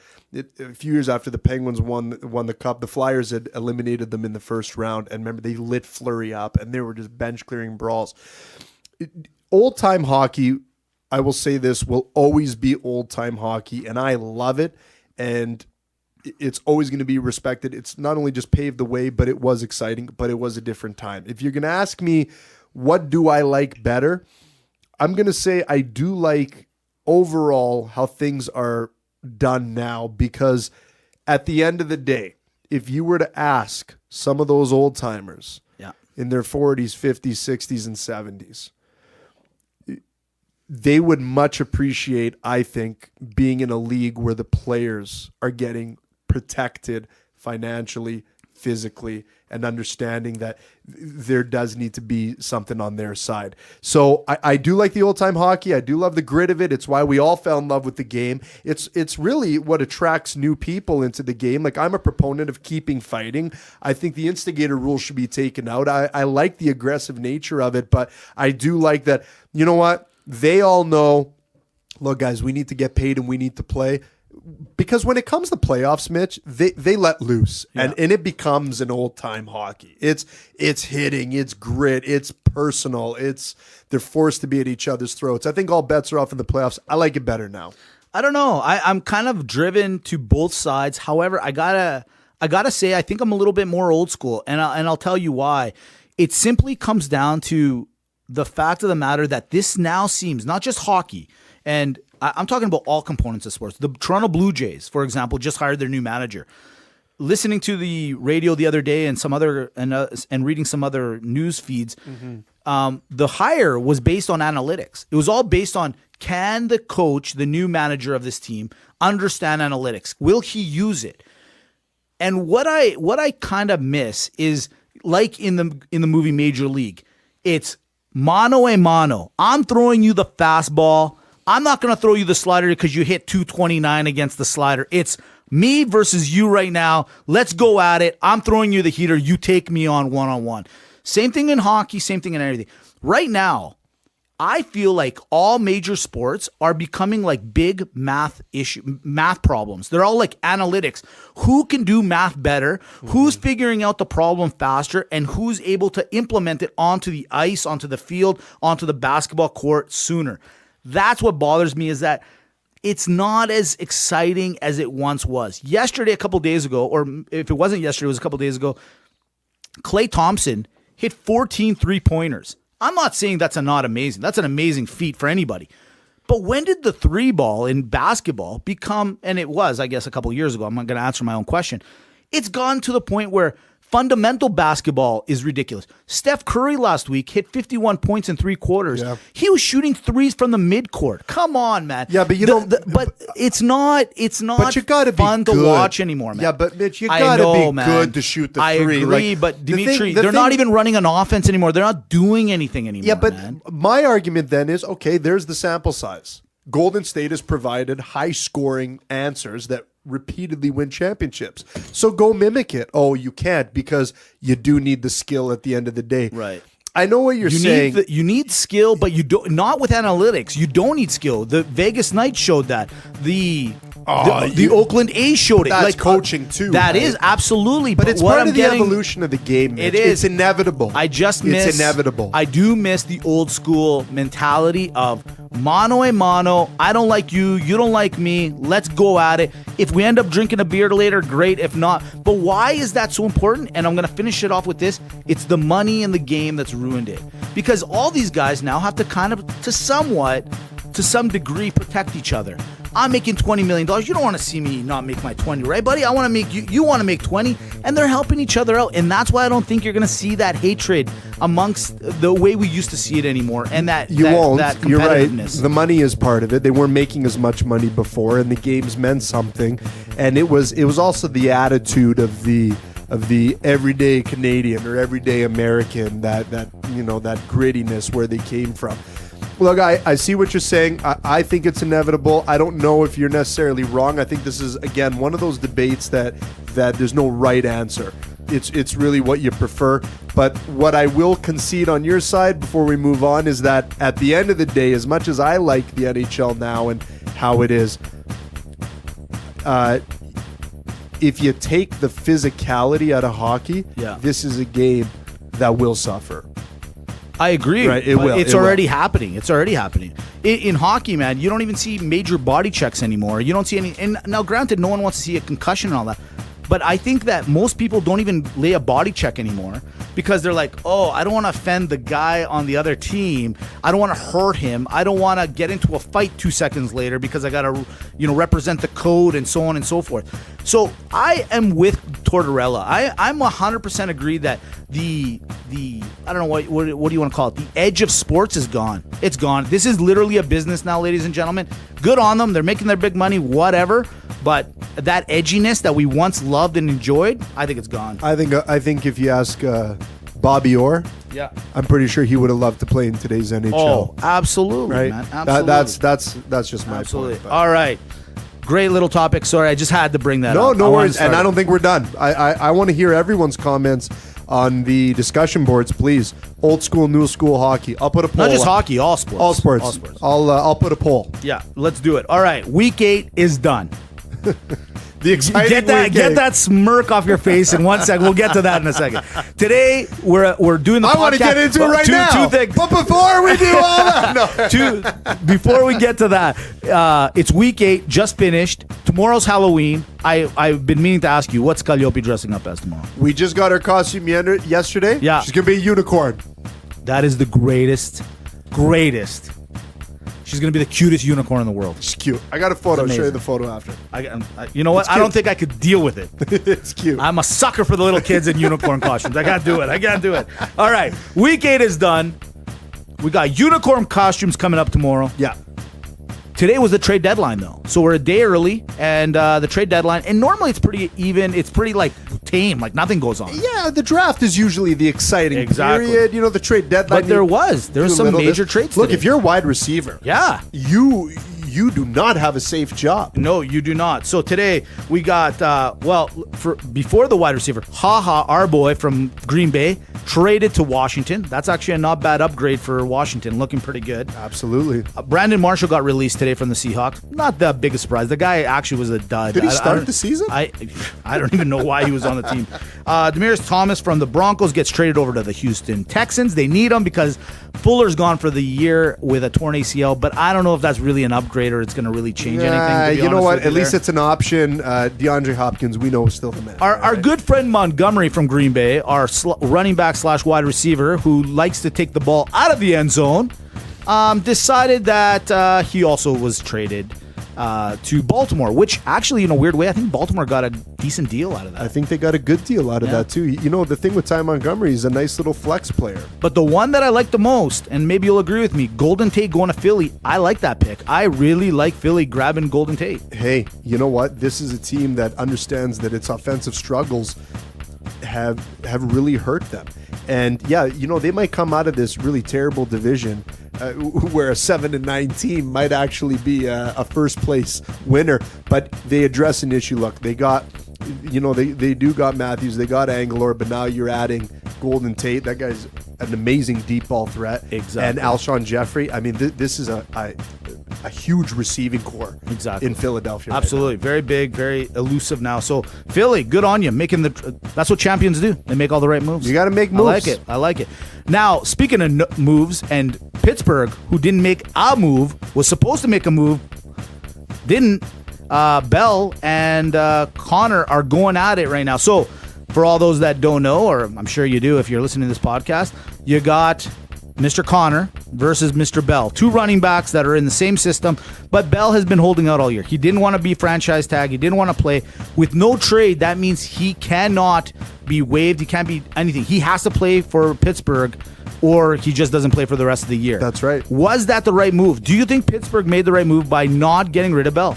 few years after the Penguins won the cup, the Flyers had eliminated them in the first round. And remember, they lit Fleury up, and they were just bench-clearing brawls. Old-time hockey, I will say this, will always be old-time hockey, and I love it. And it's always going to be respected. It's not only just paved the way, but it was exciting, but it was a different time. If you're going to ask me, what do I like better? I'm going to say I do like overall how things are done now, because at the end of the day, if you were to ask some of those old timers in their 40s, 50s, 60s, and 70s, they would much appreciate, I think, being in a league where the players are getting protected financially, physically, and understanding that there does need to be something on their side. So I do like the old-time hockey. I do love the grit of it. It's why we all fell in love with the game. It's really what attracts new people into the game. Like, I'm a proponent of keeping fighting. I think the instigator rule should be taken out. I like the aggressive nature of it, but I do like that, you know what? They all know, look, guys, we need to get paid and we need to play. Because when it comes to playoffs, Mitch, they let loose, and it becomes an old time hockey. It's hitting, it's grit, it's personal, they're forced to be at each other's throats. I think all bets are off in the playoffs. I like it better now. I don't know. I'm kind of driven to both sides. However, I gotta say I think I'm a little bit more old school, and I'll tell you why. It simply comes down to the fact of the matter that this now seems not just hockey, and I'm talking about all components of sports. The Toronto Blue Jays, for example, just hired their new manager. Listening to the radio the other day and and reading some other news feeds, the hire was based on analytics. It was all based on, can the coach, the new manager of this team, understand analytics? Will he use it? And what I kind of miss is, like in the movie Major League, it's mano a mano. I'm throwing you the fastball. I'm not going to throw you the slider because you hit 229 against the slider. It's me versus you right now. Let's go at it. I'm throwing you the heater. You take me on one-on-one. Same thing in hockey, same thing in everything. Right now, I feel like all major sports are becoming like big math problems. They're all like analytics. Who can do math better? Who's figuring out the problem faster? And who's able to implement it onto the ice, onto the field, onto the basketball court sooner? That's what bothers me, is that it's not as exciting as it once was. Yesterday, a couple days ago, or if it wasn't yesterday, it was a couple days ago, Klay Thompson hit 14 3-pointers. I'm not saying that's not amazing. That's an amazing feat for anybody. But when did the three ball in basketball become, and it was, I guess, a couple years ago, I'm not going to answer my own question. It's gone to the point where fundamental basketball is ridiculous. Steph Curry last week hit 51 points in 3 quarters. Yeah. He was shooting threes from the midcourt. Come on, man. Yeah, but but it's not But you gotta be fun good to watch anymore, man. Yeah, but Mitch, you gotta be good to shoot the I three. agree, Like, but the Dimitri, thing- the they're not thing- even running an offense anymore. They're not doing anything anymore. Yeah, but man. my argument then is, okay, there's the sample size. Golden State has provided high-scoring answers that repeatedly win championships. So go mimic it. Oh, you can't because you do need the skill at the end of the day. Right. I know what you're saying. You need skill, but you don't. Not with analytics. You don't need skill. The Vegas Knights showed that. The Oakland A's showed it. That's coaching too. That right? is absolutely. But it's what part I'm of the getting, evolution of the game. Mitch. It is. It's inevitable. It's inevitable. I do miss the old school mentality of mano a mano. I don't like you. You don't like me. Let's go at it. If we end up drinking a beer later, great. If not, but why is that so important? And I'm going to finish it off with this. It's the money in the game that's ruined it. Because all these guys now have to kind of, to some degree, protect each other. I'm making $20 million. You don't want to see me not make my 20, right, buddy? I want to make you want to make 20, and they're helping each other out. And that's why I don't think you're going to see that hatred amongst the way we used to see it anymore. And that won't. That You're right. competitiveness. The money is part of it. They weren't making as much money before, and the games meant something. And it was also the attitude of the everyday Canadian or everyday American, that grittiness where they came from. Look, I see what you're saying. I think it's inevitable. I don't know if you're necessarily wrong. I think this is, again, one of those debates that there's no right answer. It's really what you prefer. But what I will concede on your side before we move on is that at the end of the day, as much as I like the NHL now and how it is, if you take the physicality out of hockey, this is a game that will suffer. I agree. Right, it but will. It's It already will. happening. It's already happening. In hockey, man, you don't even see major body checks anymore. You don't see any. And now, granted, no one wants to see a concussion and all that. But I think that most people don't even lay a body check anymore because they're like, oh, I don't want to offend the guy on the other team. I don't want to hurt him. I don't want to get into a fight 2 seconds later because I got to, represent the code and so on and so forth. So I am with Tortorella. I'm 100% agree that the I don't know what do you want to call it? The edge of sports is gone. It's gone. This is literally a business now, ladies and gentlemen. Good on them. They're making their big money, whatever. But that edginess that we once loved and enjoyed, I think it's gone. I think if you ask Bobby Orr, I'm pretty sure he would have loved to play in today's NHL. Oh, absolutely, right? man. Absolutely. That's just my Absolutely. point. All right. Great little topic. Sorry, I just had to bring that No, up. no I wanted worries. to start And I it. don't think we're done. I want to hear everyone's comments on the discussion boards, please. Old school, new school hockey. I'll put a poll. Not just up. hockey, all sports. All sports. All sports. I'll put a poll. Yeah, let's do it. All right, week 8 is done. The exciting Get that smirk off your face in 1 second. We'll get to that in a second. Today we're doing the podcast. I want to get into it right now. Two things. But before we do all that, no. Before we get to that, it's week 8, just finished. Tomorrow's Halloween. I've been meaning to ask you, what's Calliope dressing up as tomorrow? We just got her costume yesterday. Yeah. She's gonna be a unicorn. That is the greatest. She's going to be the cutest unicorn in the world. She's cute. I got a photo. I'll It's show you amazing. the photo after. You know what? It's I don't cute. think I could deal with it. It's cute. I'm a sucker for the little kids in unicorn costumes. I can't do it. All right. Week 8 is done. We got unicorn costumes coming up tomorrow. Yeah. Today was the trade deadline, though. So we're a day early, and the trade deadline. And normally it's pretty even. It's pretty, tame. Nothing goes on. Yeah, the draft is usually the exciting period. The trade deadline. But there was some major trades Look, today. if you're a wide receiver, Yeah. you do not have a safe job. No, you do not. So today we got before the wide receiver, our boy from Green Bay, traded to Washington. That's actually a not bad upgrade for Washington, looking pretty good. Absolutely. Brandon Marshall got released today from the Seahawks. Not the biggest surprise. The guy actually was a dud. Did he start the season? I don't even know why he was on the team. Demaryius Thomas from the Broncos gets traded over to the Houston Texans. They need him because Fuller's gone for the year with a torn ACL, but I don't know if that's really an upgrade or it's going to really change anything. To be you know honest what? with you At least there. it's an option. DeAndre Hopkins, we know, is still the man. Our good friend Montgomery from Green Bay, our running back / wide receiver who likes to take the ball out of the end zone, decided that he also was traded to Baltimore, which actually, in a weird way, I think Baltimore got a decent deal out of that. I think they got a good deal out of Yeah. that, too. You know, the thing with Ty Montgomery is a nice little flex player. But the one that I like the most, and maybe you'll agree with me, Golden Tate going to Philly, I like that pick. I really like Philly grabbing Golden Tate. Hey, you know what? This is a team that understands that its offensive struggles have really hurt them. And yeah, you know, they might come out of this really terrible division where a 7-9 team might actually be a first place winner, but they address an issue. Look, they got, you know, they do got Matthews, they got Aguilar, but now you're adding Golden Tate. That guy's an amazing deep ball threat. Exactly. And Alshon Jeffrey. I mean, this is a huge receiving core. Exactly. In Philadelphia. right Absolutely. Very big, very elusive now. So, Philly, good on you. That's what champions do. They make all the right moves. You gotta make moves. I like it. Now, speaking of moves, and Pittsburgh, who didn't make a move, was supposed to make a move, didn't. Bell and Connor are going at it right now. So, for all those that don't know, or I'm sure you do if you're listening to this podcast, you got Mr. Connor versus Mr. Bell. Two running backs that are in the same system, but Bell has been holding out all year. He didn't want to be franchise tag. He didn't want to play. With no trade, that means he cannot be waived. He can't be anything. He has to play for Pittsburgh or he just doesn't play for the rest of the year. That's right. Was that the right move? Do you think Pittsburgh made the right move by not getting rid of Bell?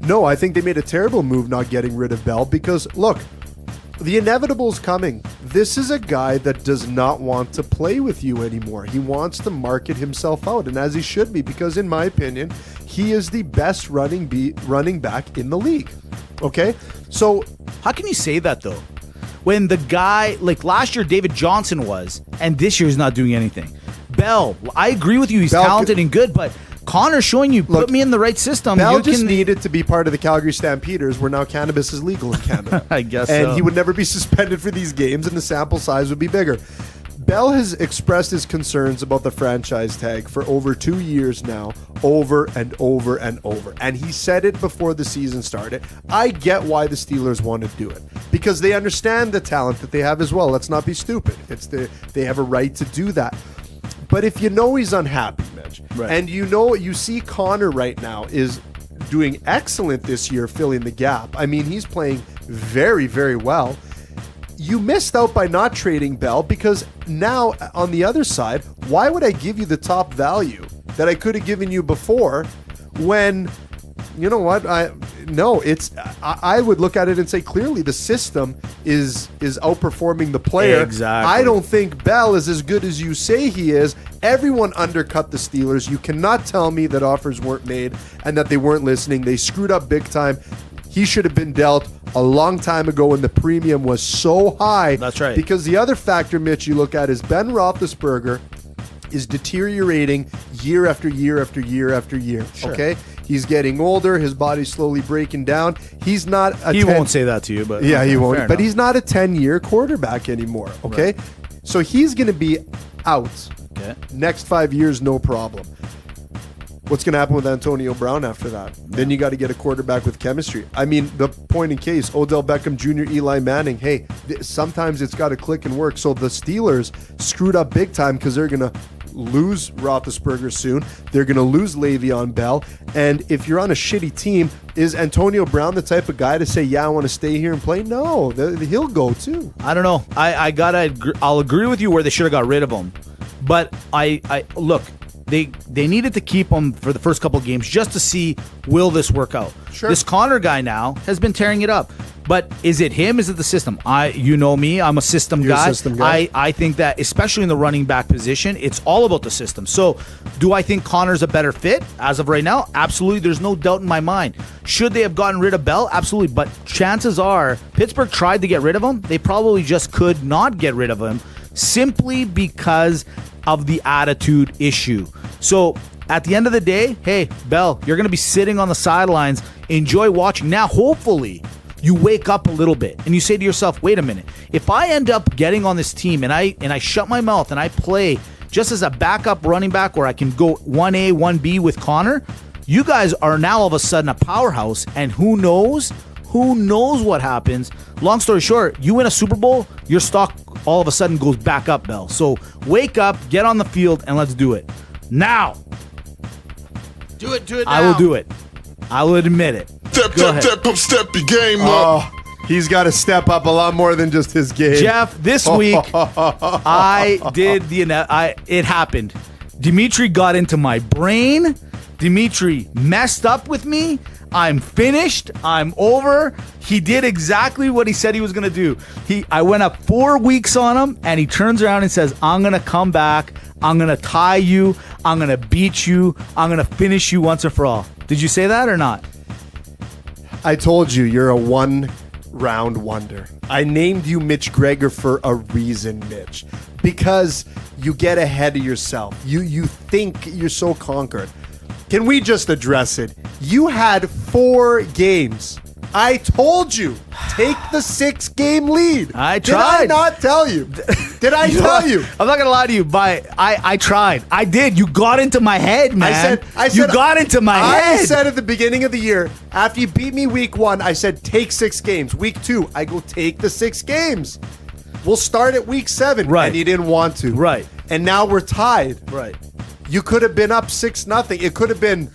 No, I think they made a terrible move not getting rid of Bell because, look, the inevitable's coming. This is a guy that does not want to play with you anymore. He wants to market himself out, and as he should be, because in my opinion, he is the best running back in the league. Okay? So, how can you say that, though? When the guy, like last year, David Johnson was, and this year he's not doing anything. Bell, I agree with you. He's Bell talented and good, but Connor's showing you, put me in the right system. Bell you just needed to be part of the Calgary Stampeders, where now cannabis is legal in Canada. I guess and so. he would never be suspended for these games, and the sample size would be bigger. Bell has expressed his concerns about the franchise tag for over 2 years now, over and over and over. And he said it before the season started. I get why the Steelers want to do it, because they understand the talent that they have as well. Let's not be stupid. They have a right to do that. But if you know he's unhappy, Mitch, Right. and you see Connor right now is doing excellent this year, filling the gap. I mean, he's playing very, very well. You missed out by not trading Bell, because now on the other side, why would I give you the top value that I could have given you before when, you know what, I would look at it and say clearly the system is outperforming the player. Exactly. I don't think Bell is as good as you say he is. Everyone undercut the Steelers. You cannot tell me that offers weren't made and that they weren't listening. They screwed up big time. He should have been dealt a long time ago when the premium was so high. That's right. Because the other factor, Mitch, you look at is Ben Roethlisberger is deteriorating year after year after year after year. Sure. Okay? He's getting older. His body's slowly breaking down. He's not a He won't say that to you, but yeah, he won't. fair But enough. he's not a 10-year quarterback anymore. Okay? So he's going to be out. Okay. Next 5 years, no problem. What's going to happen with Antonio Brown after that? Then you got to get a quarterback with chemistry. I mean, the point in case, Odell Beckham Jr., Eli Manning, hey, sometimes it's got to click and work. So the Steelers screwed up big time because they're going to lose Roethlisberger soon. They're going to lose Le'Veon Bell. And if you're on a shitty team, is Antonio Brown the type of guy to say, yeah, I want to stay here and play? No, he'll go too. I don't know. I'll agree with you where they should have got rid of him, but I look. They needed to keep him for the first couple of games just to see, will this work out? Sure. This Connor guy now has been tearing it up. But is it him? Is it the system? You know me. I'm a system You're a guy. system guy. I think that, especially in the running back position, it's all about the system. So do I think Connor's a better fit as of right now? Absolutely. There's no doubt in my mind. Should they have gotten rid of Bell? Absolutely. But chances are Pittsburgh tried to get rid of him. They probably just could not get rid of him simply because of the attitude issue. So at the end of the day, hey, Bell, you're going to be sitting on the sidelines. Enjoy watching. Now, hopefully, you wake up a little bit and you say to yourself, wait a minute, if I end up getting on this team and I shut my mouth and I play just as a backup running back where I can go 1A, 1B with Connor, you guys are now all of a sudden a powerhouse, and who knows what happens. Long story short, you win a Super Bowl, your stock all of a sudden goes back up, Bell. So wake up, get on the field, and let's do it. Now. Do it now. I will do it. I will admit it. Step your game up. Oh, he's got to step up a lot more than just his game. Jeff, this week it happened. Dimitri got into my brain. Dimitri messed up with me. I'm finished. I'm over. He did exactly what he said he was going to do. I went up 4 weeks on him, and he turns around and says, I'm going to come back. I'm going to tie you. I'm going to beat you. I'm going to finish you once and for all. Did you say that or not? I told you, you're a one-round wonder. I named you Mitch Gregor for a reason, Mitch. Because you get ahead of yourself. You think you're so conquered. Can we just address it? You had 4 games. I told you, take the 6-game lead. I Did I tried. not tell you? Did I tell you? I'm not gonna lie to you, but I tried. I did. You got into my head, man. I said you got into my head. I said at the beginning of the year, after you beat me week 1, I said take 6 games. Week 2, I go take the 6 games. We'll start at week 7. Right. And you didn't want to. Right. And now we're tied. Right. You could have been up 6-0. It could have been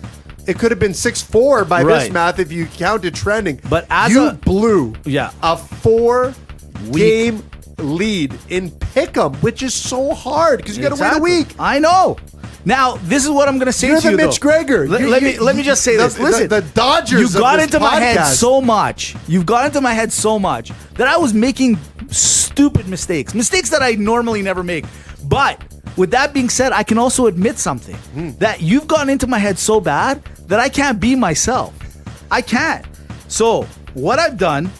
6-4 by this Right. math if you counted trending. But as you a- blew Yeah. a 4-game lead in Pick'em, which is so hard because you got to wait a Exactly. week. I know. Now, this is what I'm going to say You're to the you, Mitch though. Gregor. Let me just say this. Listen, the Dodgers. you of got this into my head podcast. so much. You've got into my head so much that I was making stupid mistakes that I normally never make. But with that being said, I can also admit something that you've gotten into my head so bad that I can't be myself. I can't. So what I've done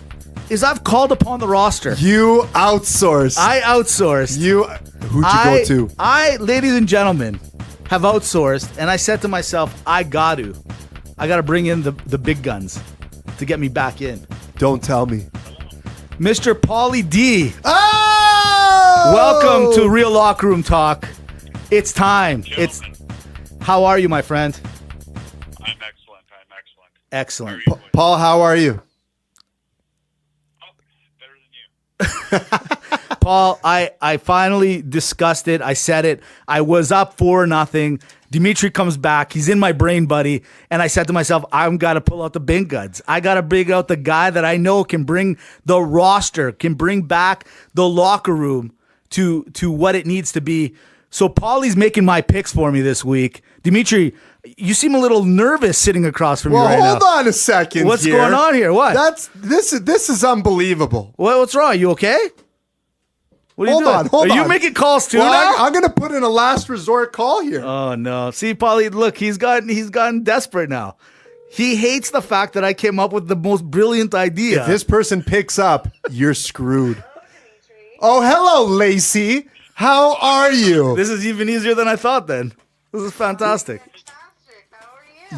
is I've called upon the roster. You outsource. I outsourced. Who'd you go to? Ladies and gentlemen, have outsourced, and I said to myself, I got to bring in the big guns to get me back in. Don't tell me. Mr. Paulie D, Oh! welcome to Real Locker Room Talk. It's time. How are you, my friend? I'm excellent. Excellent. Paul, how are you? Oh, better than you. Paul, I finally discussed it. I said it. I was up 4-0. Dimitri comes back. He's in my brain, buddy. And I said to myself, I'm got to pull out the big guns. I got to bring out the guy that I know can bring the roster, can bring back the locker room to what it needs to be. So Paulie's making my picks for me this week. Dimitri, you seem a little nervous sitting across from me right now. Hold on a second. What's going on here? What? This is unbelievable. What's wrong? You okay? What are you doing? Hold on. Are you making calls too Well, now? I'm going to put in a last resort call here. Oh no! See, Paulie, look, he's gotten desperate now. He hates the fact that I came up with the most brilliant idea. If this person picks up, you're screwed. Oh, hello, Lacey. How are you? This is even easier than I thought. Then this is fantastic.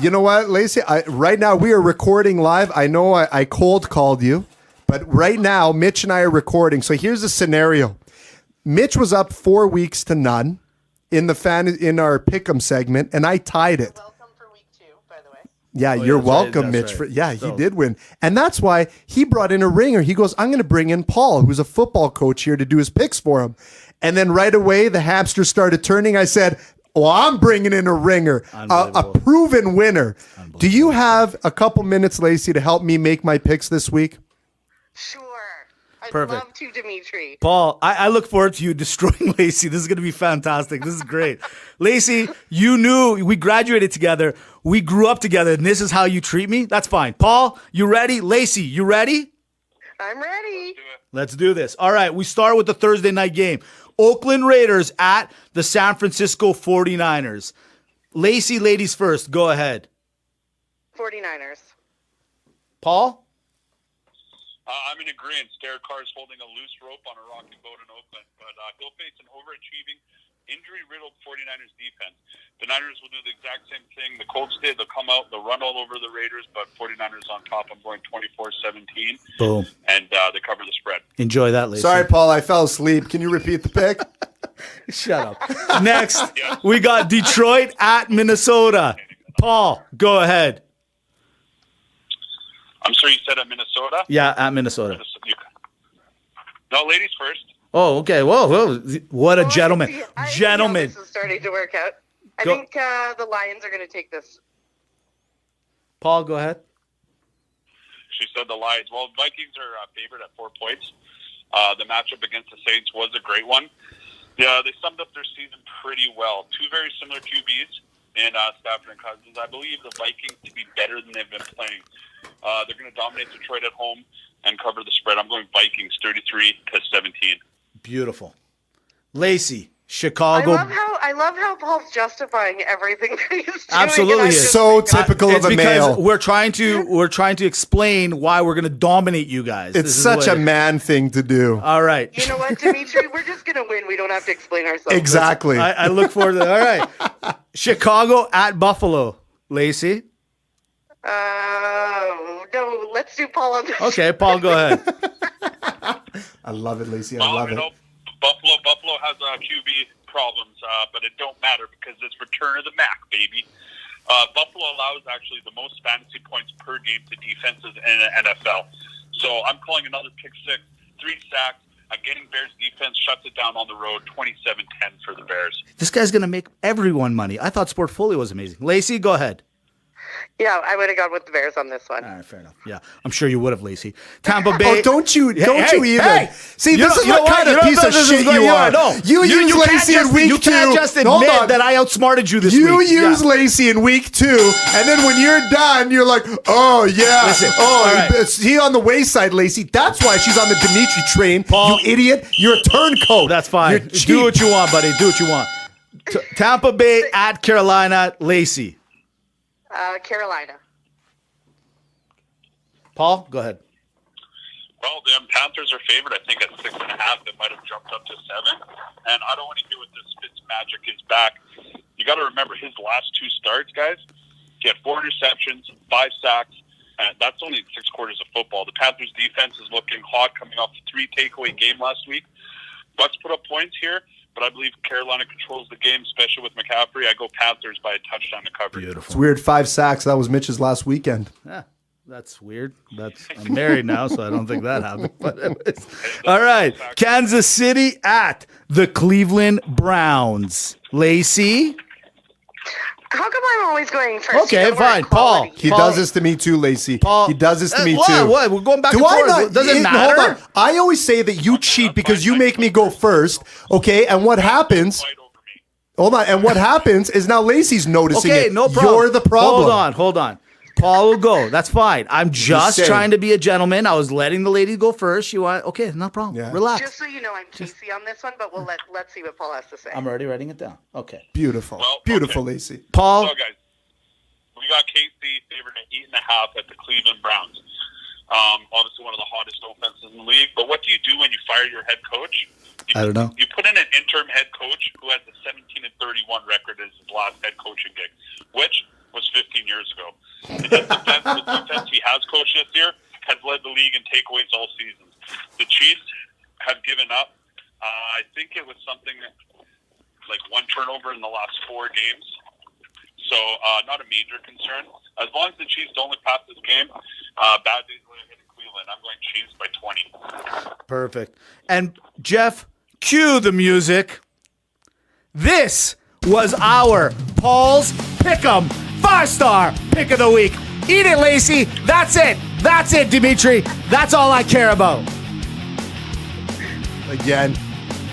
You know what, Lacey? Right now, we are recording live. I know I cold called you, but right now, Mitch and I are recording. So here's the scenario. Mitch was up 4-0 in our Pick'em segment, and I tied it. Welcome for week 2, by the way. Yeah, Oh, you're that's right, welcome, that's Mitch. right. He did win. And that's why he brought in a ringer. He goes, I'm going to bring in Paul, who's a football coach here, to do his picks for him. And then right away, the hamster started turning. I said, well, I'm bringing in a ringer, a proven winner. Do you have a couple minutes, Lacey, to help me make my picks this week? Sure. I'd Perfect. love to, Dimitri. Paul, I look forward to you destroying Lacey. This is going to be fantastic. This is great. Lacey, you knew we graduated together. We grew up together, and this is how you treat me? That's fine. Paul, you ready? Lacey, you ready? I'm ready. Let's do this. All right, we start with the Thursday night game. Oakland Raiders at the San Francisco 49ers. Lacey, ladies first. Go ahead. 49ers. Paul? I'm in agreement. Derek Carr's holding a loose rope on a rocky boat in Oakland, but he'll face an overachieving, injury-riddled 49ers defense. The Niners will do the exact same thing. The Colts did. They'll come out, they'll run all over the Raiders, but 49ers on top. I'm going 24-17. Boom. And they cover the spread. Enjoy that, Lacey. Sorry, Paul, I fell asleep. Can you repeat the pick? Shut up. Next, we got Detroit at Minnesota. Paul, go ahead. I'm sorry, you said at Minnesota? Yeah, at Minnesota. No, ladies first. Oh, okay. Whoa. What a gentleman. I think Gentleman. This is starting to work out. I Go- think the Lions are going to take this. Paul, go ahead. She said the Lions. Well, Vikings are favored at 4 points. The matchup against the Saints was a great one. Yeah, they summed up their season pretty well. Two very similar QBs in Stafford and Cousins. I believe the Vikings to be better than they've been playing. They're going to dominate Detroit at home and cover the spread. I'm going Vikings 33-17. Beautiful. Lacey, Chicago. I love how Paul's justifying everything that he's doing. Absolutely and I'm is. just So like, typical of It's a because male. we're trying to explain why we're going to dominate you guys. It's This is such what- a man thing to do. All right. You know what, Dimitri? We're just going to win. We don't have to explain ourselves. Exactly. I look forward to that. All right. Chicago at Buffalo. Lacey. No, let's do Paul on this. Okay, Paul, go ahead. I love it, Lacey. I Well, love you it. know, Buffalo has QB problems, but it don't matter because it's return of the Mac, baby. Buffalo allows actually the most fantasy points per game to defenses in the NFL. So I'm calling another pick six, 3 sacks. Getting Bears defense shuts it down on the road, 27-10 for the Bears. This guy's going to make everyone money. I thought Sportsfolio was amazing. Lacey, go ahead. Yeah, I would have gone with the Bears on this one. All right, fair enough. Yeah, I'm sure you would have, Lacey. Tampa Bay. Oh, don't you even? See, You this know- is you know what kind You of know piece what of this is shit going you on. are. No. You use can't Lacey just- in week You can't two. just Hold admit on. that I outsmarted you this You week. use Yeah. Lacey in week 2, and then when you're done, you're like, oh, yeah. Listen, oh, all right. is he on the wayside, Lacey? That's why she's on the Dimitri train. Paul. You idiot. You're a turncoat. That's fine. You're Do cheap. what you want, buddy. Do what you want. Tampa Bay at Carolina. Lacey. Carolina. Paul, go ahead. Well, the Panthers are favored, I think, at 6.5. It might have jumped up to 7. And I don't want to hear what this Fitzmagic is back. You got to remember his last 2 starts, guys. He had 4 interceptions, 5 sacks, and that's only in 6 quarters of football. The Panthers' defense is looking hot, coming off a 3 takeaway game last week. Bucks put up points here, but I believe Carolina controls the game, especially with McCaffrey. I go Panthers by a touchdown to cover. Beautiful. It's weird. 5 sacks. That was Mitch's last weekend. Yeah, that's weird. I'm married now, so I don't think that happened. But anyways. All right. Kansas City at the Cleveland Browns. Lacey. How come I'm always going first? Okay, You know, we're fine. equality. Paul. He does this to me too, Lacey. Paul- he does this to me What? too. What? We're going back Do and I forth. not? Does it matter? Hold on. I always say that you cheat because you make me go first. Okay, and what happens? Fight over me. Hold on. And what happens is now Lacey's noticing Okay, it. no problem. You're the problem. Hold on. Paul will go. That's fine. I'm just saying. trying to be a gentleman. I was letting the lady go first. You want? Okay, no problem. Yeah. Relax. Just so you know, I'm Casey on this one, but let's see what Paul has to say. I'm already writing it down. Okay. Beautiful. Well, Beautiful, okay. Lacey. Paul. So, guys, we got KC favored at 8.5 at the Cleveland Browns. Obviously, one of the hottest offenses in the league. But what do you do when you fire your head coach? I don't know. You put in an interim head coach who has a 17-31 record as his last head coaching gig, which was 15 years ago. And his defense, the defense he has coached this year has led the league in takeaways all season. The Chiefs have given up. I think it was something like 1 turnover in the last 4 games. So not a major concern. As long as the Chiefs don't look past this game, bad days when in Cleveland. I'm going Chiefs by 20. Perfect. And Jeff, cue the music. This was our Paul's Pick'em 5-star pick of the week. Eat it, Lacey. That's it. That's it, Dimitri. That's all I care about. Again,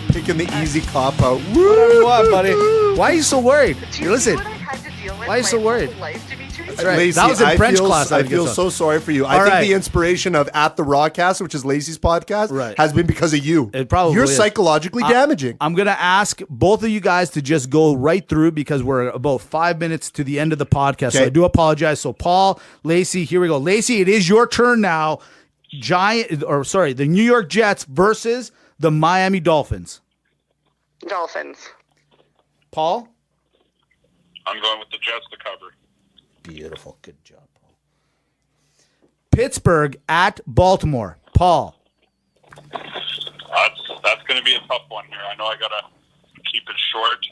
picking the easy cop out. Whatever you want, buddy. Why are you so worried? Do you Listen. see what I had to deal with Why are you so my worried? whole life, Dimitri? That's right. Lacey, That was in French feel, class. I feel so sorry for you. I All think right. the inspiration of At the Rawcast, which is Lacey's podcast, Right. has been because of you. It probably You're is. psychologically damaging. I'm going to ask both of you guys to just go right through because we're about 5 minutes to the end of the podcast. So Okay. I do apologize. So Paul, Lacey, here we go. Lacey, it is your turn now. The New York Jets versus the Miami Dolphins. Dolphins. Paul? I'm going with the Jets to cover. Beautiful. Good job, Paul. Pittsburgh at Baltimore. Paul? That's going to be a tough one here. I know I got to keep it short.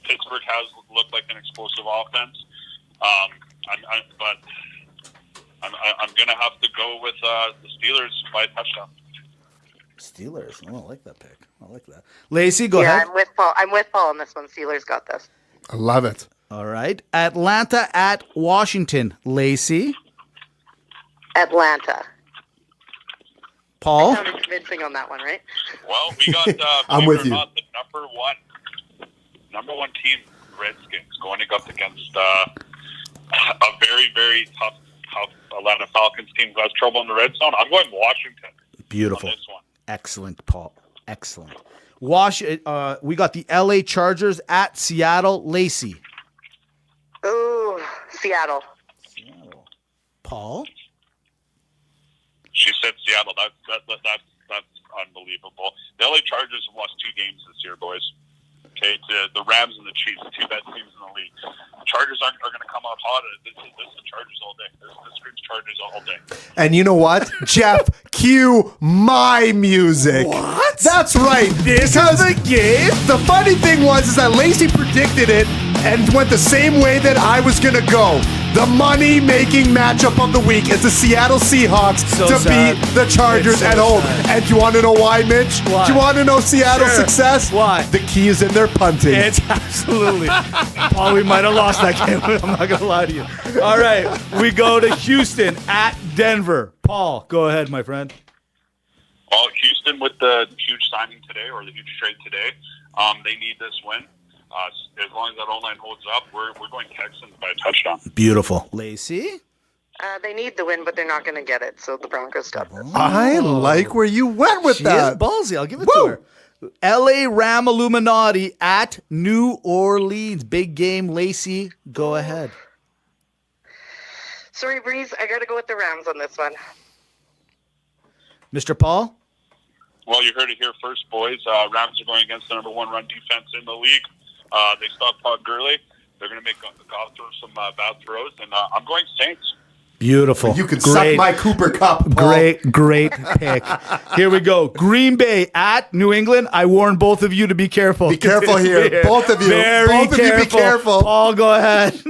Pittsburgh has looked like an explosive offense, but I'm going to have to go with the Steelers by a touchdown. Steelers. Oh, I like that pick. I like that. Lacey, go Yeah, ahead. I'm with Paul on this one. Steelers got this. I love it. All right. Atlanta at Washington. Lacey. Atlanta. Paul. Sounded convincing on that one, right? Well, we got I'm with you. Not, the number one team, Redskins, going up against a very, very tough Atlanta Falcons team who has trouble in the red zone. I'm going Washington. Beautiful. On this one. Excellent, Paul. Excellent. We got the LA Chargers at Seattle. Lacey. Ooh, Seattle. Paul. She said Seattle. That's unbelievable. The LA Chargers have lost 2 games this year, boys. Okay, to the Rams and the Chiefs, the 2 best teams in the league. The Chargers are going to come out hot. This is the Chargers all day. This screams Chargers all day. And you know what? Jeff, cue my music. What? That's right. This is the game? The funny thing was that Lacey predicted it and went the same way that I was going to go. The money-making matchup of the week is the Seattle Seahawks to sad. beat the Chargers It's so at home. sad. And do you want to know why, Mitch? Why? Do you want to know Seattle's Sure. success? Why? The key is in their punting. It's absolutely. Paul, we might have lost that game. I'm not going to lie to you. All right. We go to Houston at Denver. Paul, go ahead, my friend. Well, Houston with the huge signing today, or the huge trade today, they need this win. As long as that O-line holds up, we're going Texans by a touchdown. Beautiful. Lacey? They need the win, but they're not going to get it, so the Broncos got this. I like where you went with She that. is ballsy. I'll give it Woo! to her. LA Ram Illuminati at New Orleans. Big game. Lacey, go ahead. Sorry, Breeze, I got to go with the Rams on this one. Mr. Paul? Well, you heard it here first, boys. Rams are going against the number 1 run defense in the league. They stopped Todd Gurley. They're going to make Goff throw some bad throws, and I'm going Saints. Beautiful. You could suck my Cooper Cup, Paul. Great pick. Here we go. Green Bay at New England. I warn both of you to be careful. Be careful here. Both of you. Both of you be careful. Paul, go ahead.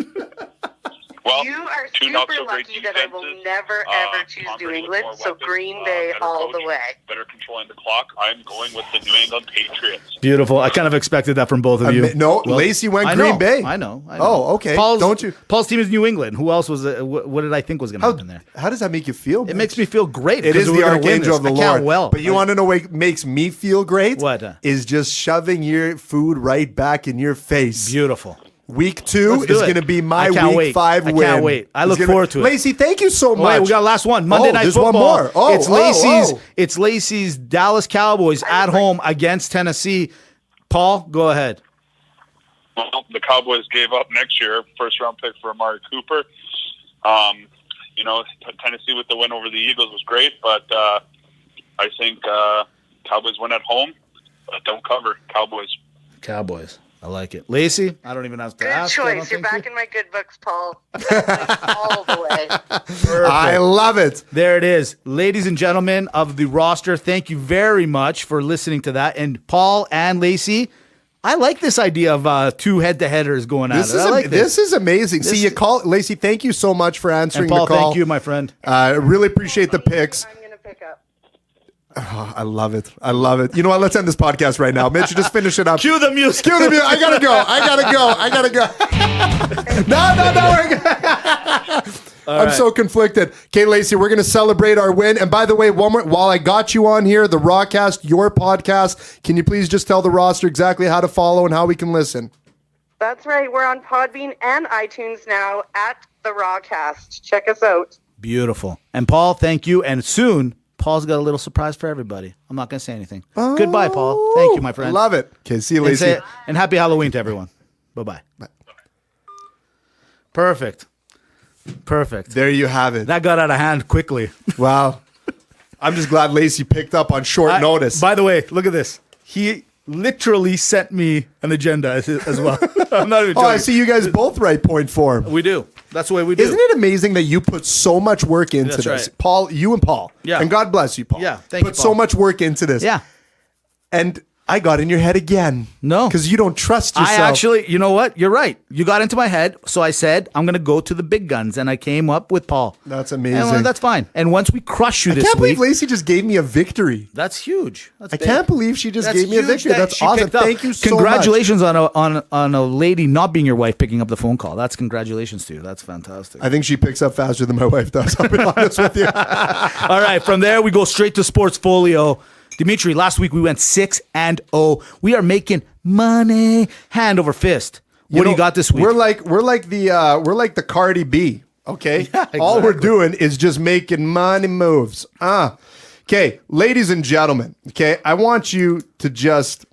Well, You are 2 super not-so-great lucky that I will defenses. never, ever choose Tom New Brady with England, more so weapons, Green Bay better all the coach, way. Better controlling the clock. I'm going with the New England Patriots. Beautiful. I kind of expected that from both of you. No, Lacey went I Green know, Bay. I know. Oh, okay. Don't you? Paul's team is New England. Who else was? What did I think was going to happen there? How does that make you feel? It makes me feel great. It because is we're the gonna win archangel of this. the I Lord. can't well. But you want to know what makes me feel great? What? Is just shoving your food right back in your face. Beautiful. Week 2 Let's do is it. going to be my I can't week wait. 5 I win. can't wait. I It's look gonna- forward to it. Lacey, thank you so Oh, much. wait, we got last one. Monday Night there's Football. one more. Oh, it's Lacey's. oh. It's Lacey's Dallas Cowboys at home against Tennessee. Paul, go ahead. Well, the Cowboys gave up next year, first-round pick for Amari Cooper. Tennessee with the win over the Eagles was great, but I think Cowboys win at home, but don't cover. Cowboys. I like it. Lacey, I don't even have to Good ask. I don't choice. You're think back in my good books, Paul. all the way. I love it. There it is. Ladies and gentlemen of the roster, thank you very much for listening to that. And Paul and Lacey, I like this idea of 2 head-to-headers going at it. I like This is amazing. See, you call Lacey. Thank you so much for answering And Paul, the call. thank you, my friend. I really appreciate the picks. I'm going to pick up. Oh, I love it. I love it. You know what? Let's end this podcast right now. Mitch, just finish it up. Cue the music. Cue the music. I gotta go. No. I'm so conflicted. Okay, Lacey, we're going to celebrate our win. And by the way, one more, while I got you on here, the Rawcast, your podcast, can you please just tell the roster exactly how to follow and how we can listen? That's right. We're on Podbean and iTunes now at The Rawcast. Check us out. Beautiful. And Paul, thank you. And soon, Paul's got a little surprise for everybody. I'm not going to say anything. Goodbye, Paul. Thank you, my friend. Love it. Okay, see you, And, Lacey. and happy Halloween to everyone. Bye-bye. Perfect. There you have it. That got out of hand quickly. Wow. I'm just glad Lacey picked up on short notice. By the way, look at this. He literally sent me an agenda as well. I'm not even joking. I see you guys both write point form. We do. That's the way we do. Isn't it amazing that you put so much work into That's this? right. Paul, you and Paul. Yeah. And God bless you, Paul. Yeah, thank you, Put so Paul. much work into this. Yeah. And I got in your head again. No. Because you don't trust yourself. I actually, you know what? You're right. You got into my head. So I said, I'm going to go to the big guns. And I came up with Paul. That's amazing. And that's fine. And once we crush you I this can't week. believe Lacey just gave me a victory. That's huge. That's I big. can't believe she just That's gave me a huge victory. that That's she awesome. picked up. Thank you so Congratulations on a lady not being your wife picking up the phone call. That's congratulations to you. That's fantastic. much. I think she picks up faster than my wife does. I'll be honest with you. All right, from there we go straight to Sportsfolio. Dimitri, last week we went 6-0. We are making money hand over fist. What do you got this week? We're like the Cardi B. Okay, Yeah, all we're exactly. doing is just making money moves. Okay, ladies and gentlemen. Okay, I want you to just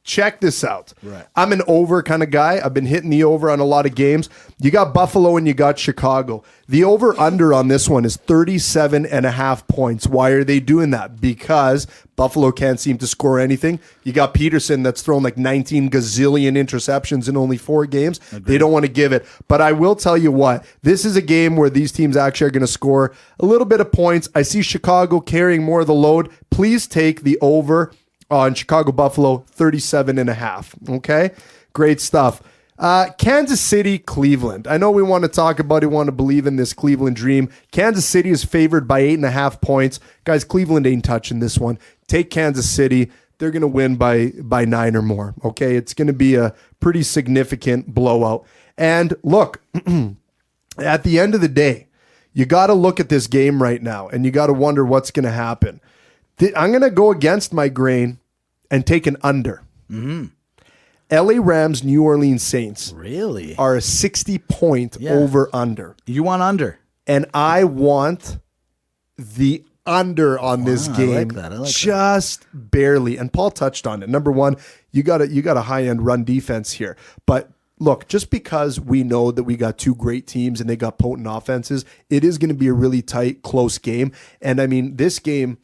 check this out. Right. I'm an over kind of guy. I've been hitting the over on a lot of games. You got Buffalo and you got Chicago. The over under on this one is 37.5 points. Why are they doing that? Because Buffalo can't seem to score anything. You got Peterson that's thrown like 19 gazillion interceptions in only 4 games. They don't want to give it. But I will tell you what, this is a game where these teams actually are going to score a little bit of points. I see Chicago carrying more of the load. Please take the over on Chicago Buffalo 37.5. Okay, great stuff. Kansas City, Cleveland. I know we want to talk about it, want to believe in this Cleveland dream. Kansas City is favored by 8.5 points. Guys, Cleveland ain't touching this one. Take Kansas City. They're going to win by 9 or more. Okay, it's going to be a pretty significant blowout. And look, at the end of the day, you got to look at this game right now, and you got to wonder what's going to happen. I'm going to go against my grain and take an under. LA Rams, New Orleans Saints Really? are a 60-point Yeah. over-under. You want under? And I want the under on this Wow, I game. like that. I like that. Just barely. And Paul touched on it. Number one, you got a high-end run defense here. But look, just because we know that we got 2 great teams and they got potent offenses, it is going to be a really tight, close game. And I mean, this game,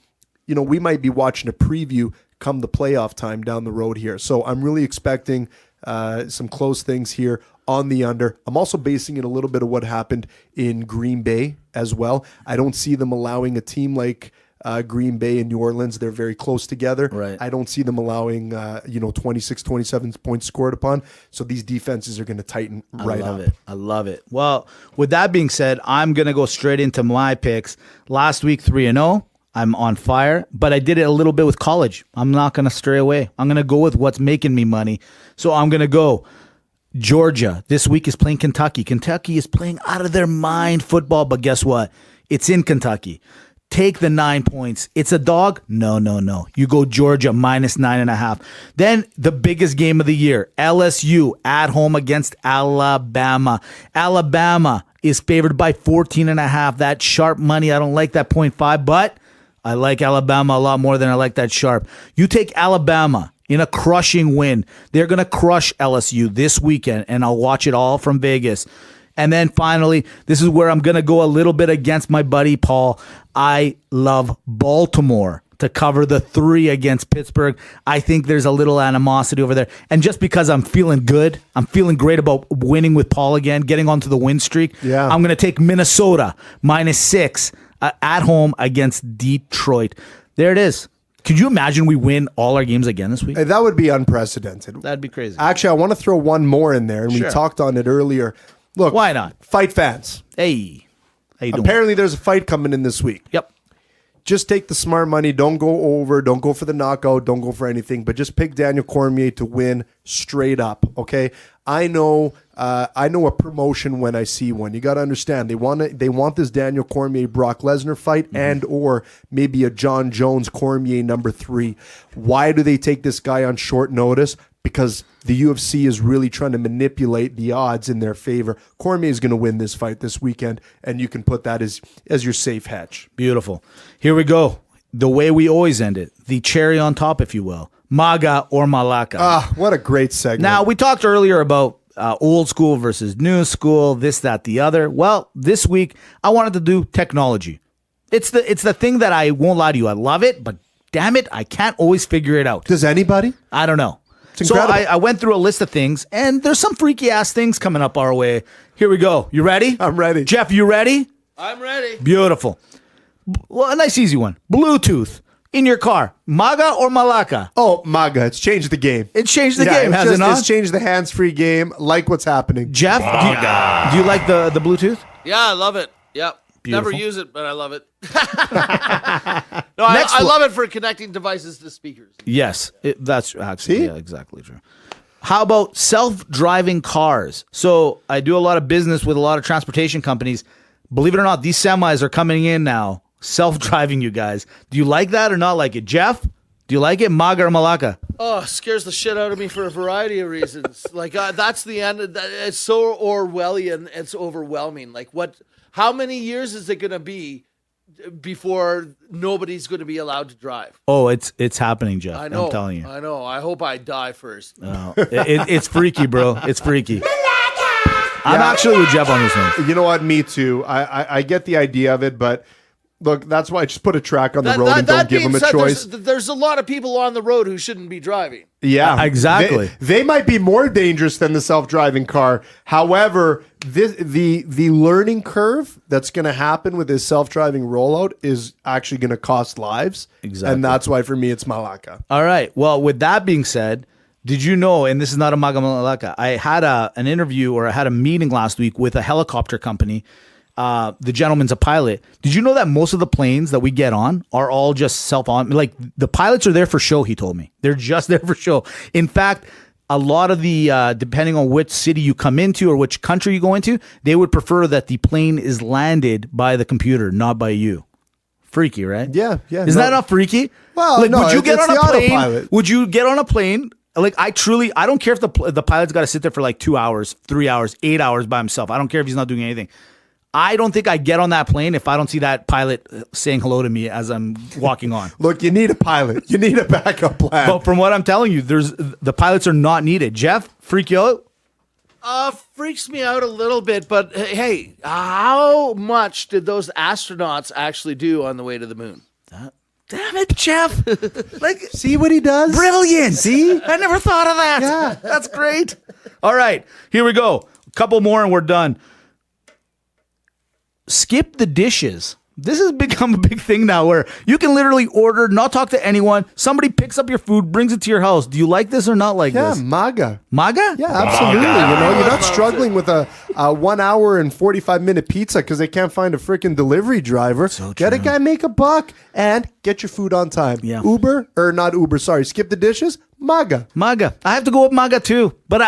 we might be watching a preview come the playoff time down the road here. So I'm really expecting some close things here on the under. I'm also basing it a little bit of what happened in Green Bay as well. I don't see them allowing a team like Green Bay and New Orleans. They're very close together. Right. I don't see them allowing 26, 27 points scored upon. So these defenses are going to tighten right up. I love it. Well, with that being said, I'm going to go straight into my picks. Last week, 3-0. I'm on fire, but I did it a little bit with college. I'm not going to stray away. I'm going to go with what's making me money. So I'm going to go Georgia. This week is playing Kentucky. Kentucky is playing out of their mind football, but guess what? It's in Kentucky. Take the 9 points. It's a dog? No. You go Georgia minus 9.5. Then the biggest game of the year, LSU at home against Alabama. Alabama is favored by 14.5. That sharp money. I don't like that 0.5, but I like Alabama a lot more than I like that sharp. You take Alabama in a crushing win. They're going to crush LSU this weekend, and I'll watch it all from Vegas. And then finally, this is where I'm going to go a little bit against my buddy Paul. I love Baltimore to cover the 3 against Pittsburgh. I think there's a little animosity over there. And just because I'm feeling good, I'm feeling great about winning with Paul again, getting onto the win streak, Yeah. I'm going to take Minnesota minus 6 at home against Detroit. There it is. Could you imagine we win all our games again this week? That would be unprecedented. That'd be crazy. Actually, I want to throw one more in there, and we Sure. talked on it earlier. Look, Why not? Fight fans. Hey, how you doing? Apparently, there's a fight coming in this week. Yep. Just take the smart money. Don't go over. Don't go for the knockout. Don't go for anything. But just pick Daniel Cormier to win straight up. Okay. I know a promotion when I see one. You got to understand. They want this Daniel Cormier Brock Lesnar fight and or maybe a John Jones Cormier number 3. Why do they take this guy on short notice? Because the UFC is really trying to manipulate the odds in their favor. Cormier is going to win this fight this weekend, and you can put that as your safe hedge. Beautiful. Here we go. The way we always end it. The cherry on top, if you will. Maga or Malaka. Ah, what a great segment. Now, we talked earlier about old school versus new school, this, that, the other. Well, this week, I wanted to do technology. It's the thing that I won't lie to you. I love it, but damn it, I can't always figure it out. Does anybody? I don't know. It's So incredible. I went through a list of things, and there's some freaky ass things coming up our way. Here we go. You ready? I'm ready. Jeff, you ready? I'm ready. Beautiful. Well, a nice easy one. Bluetooth. in your car, Maga or Malaka? Oh, Maga, it's changed the game. It changed the game, has it not? It's changed the hands-free game. Like what's happening. Jeff, do you like the Bluetooth? Yeah, I love it. Yep. Beautiful. Never use it, but I love it. No, I love it for connecting devices to speakers. Yes, that's actually exactly true. How about self-driving cars? So I do a lot of business with a lot of transportation companies. Believe it or not, these semis are coming in now, self-driving, you guys. Do you like that or not like it? Jeff, do you like it? Maga or Malaka? Oh, it scares the shit out of me for a variety of reasons. Like, that's the end. It's so Orwellian. It's overwhelming. Like, how many years is it going to be before nobody's going to be allowed to drive? Oh, it's happening, Jeff. I know. I'm telling you. I know. I hope I die first. No, it's freaky, bro. It's freaky. I'm actually with Jeff on this one. You know what? Me too. I get the idea of it, but look, that's why I just put a track on the road and don't give them a choice. There's a lot of people on the road who shouldn't be driving. Yeah, exactly. They might be more dangerous than the self-driving car. However, the learning curve that's going to happen with this self-driving rollout is actually going to cost lives. Exactly. And that's why for me it's Malaka. All right. Well, with that being said, did you know, and this is not a Maga Malaka, I had an interview or I had a meeting last week with a helicopter company. The gentleman's a pilot. Did you know that most of the planes that we get on are all just self-on? Like, the pilots are there for show, he told me. They're just there for show. In fact, a lot of the, depending on which city you come into or which country you go into, they would prefer that the plane is landed by the computer, not by you. Freaky, right? Yeah. Isn't that not freaky? Well, like, no, would you get it's on a the plane? autopilot. Would you get on a plane? Like, I don't care if the pilot's got to sit there for like 2 hours, 3 hours, 8 hours by himself. I don't care if he's not doing anything. I don't think I get on that plane if I don't see that pilot saying hello to me as I'm walking on. Look, you need a pilot. You need a backup plan. But from what I'm telling you, the pilots are not needed. Jeff, freak you out? Freaks me out a little bit, but hey, how much did those astronauts actually do on the way to the moon? Damn it, Jeff. Like, see what he does? Brilliant. See? I never thought of that. Yeah. That's great. All right, here we go. A couple more and we're done. Skip the dishes. This has become a big thing now where you can literally order, not talk to anyone. Somebody picks up your food, brings it to your house. Do you like this or not like this? Yeah, Maga. Maga? Yeah, absolutely. You're not struggling with a 1 hour and 45-minute pizza because they can't find a freaking delivery driver. So get a true. guy, make a buck, and get your food on time. Yeah. Skip the dishes. Maga. I have to go with Maga too. But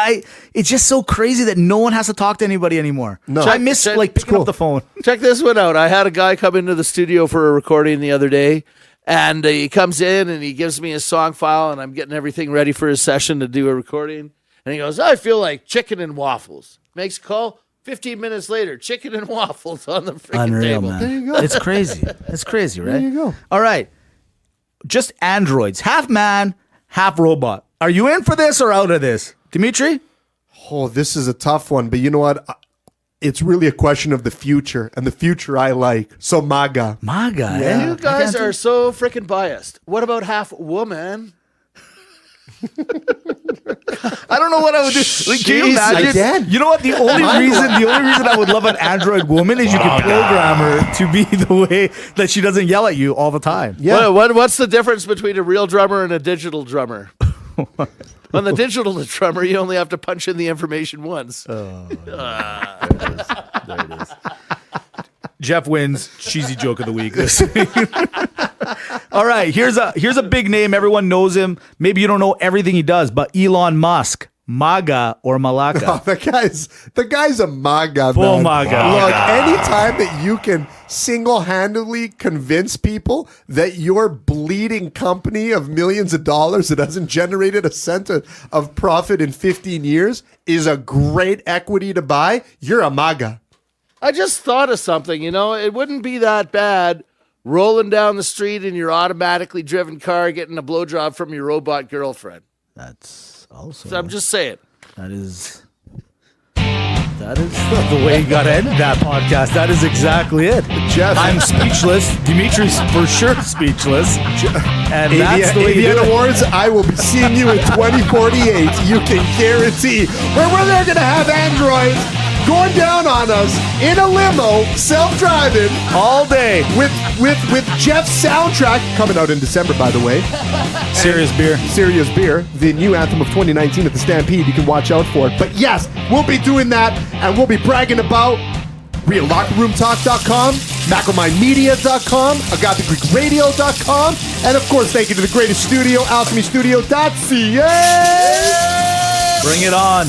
it's just so crazy that no one has to talk to anybody anymore. No. I miss picking up the phone. Check this one out. I had a guy come into the studio for a recording the other day, and he comes in and he gives me his song file, and I'm getting everything ready for his session to do a recording. And he goes, I feel like chicken and waffles. Makes a call. 15 minutes later, chicken and waffles on the freaking Unreal, table. man. There you go. It's crazy. It's crazy, right? There you go. All right. Just androids. Half man, half robot. Are you in for this or out of this? Dimitri? Oh, this is a tough one, but you know what? It's really a question of the future, and the future I like. So Maga. Maga, Yeah. You guys are so freaking biased. What about half woman? I don't know what I would do. Like, can you imagine? again? You know what? The only reason I would love an android woman is you can program her to be the way that she doesn't yell at you all the time. Yeah. What's the difference between a real drummer and a digital drummer? On the digital drummer, you only have to punch in the information once. There it is. Jeff wins cheesy joke of the week this week. All right, here's a big name. Everyone knows him. Maybe you don't know everything he does, but Elon Musk, Maga or Malaka. Oh, the guy's a Maga. Full man. Maga. Look, anytime that you can single-handedly convince people that your bleeding company of millions of dollars that hasn't generated a cent of profit in 15 years is a great equity to buy, you're a Maga. I just thought of something, it wouldn't be that bad rolling down the street in your automatically driven car getting a blowjob from your robot girlfriend. That's also. So I'm just saying. That is the way you got to end that podcast. That is exactly it. Jeff. I'm speechless. Dimitri's for sure speechless. And that's the way you do AVN it. Awards, I will be seeing you in 2048. You can guarantee where they're going to have androids going down on us in a limo, self-driving, All day. with Jeff's soundtrack coming out in December, by the way. Serious beer. Serious Beer, the new anthem of 2019 at the Stampede. You can watch out for it. But yes, we'll be doing that, and we'll be bragging about RealLockerRoomTalk.com, McElmineMedia.com, AgapeGreekRadio.com, and of course, thank you to the greatest studio, AlchemyStudio.ca. Bring it on.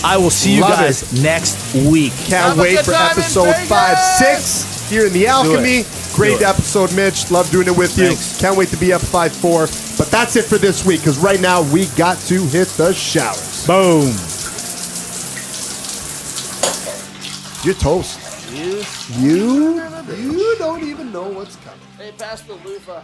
I will see you Love guys next week. Can't Have a wait good for time in episode Vegas. 5-6 here in the Alchemy. Great Do it. episode, Mitch. Love doing it with you. Thanks. Can't wait to be up 5-4. But that's it for this week, because right now we got to hit the showers. Boom. You're toast. You don't even know what's coming. Hey, pass the loofah.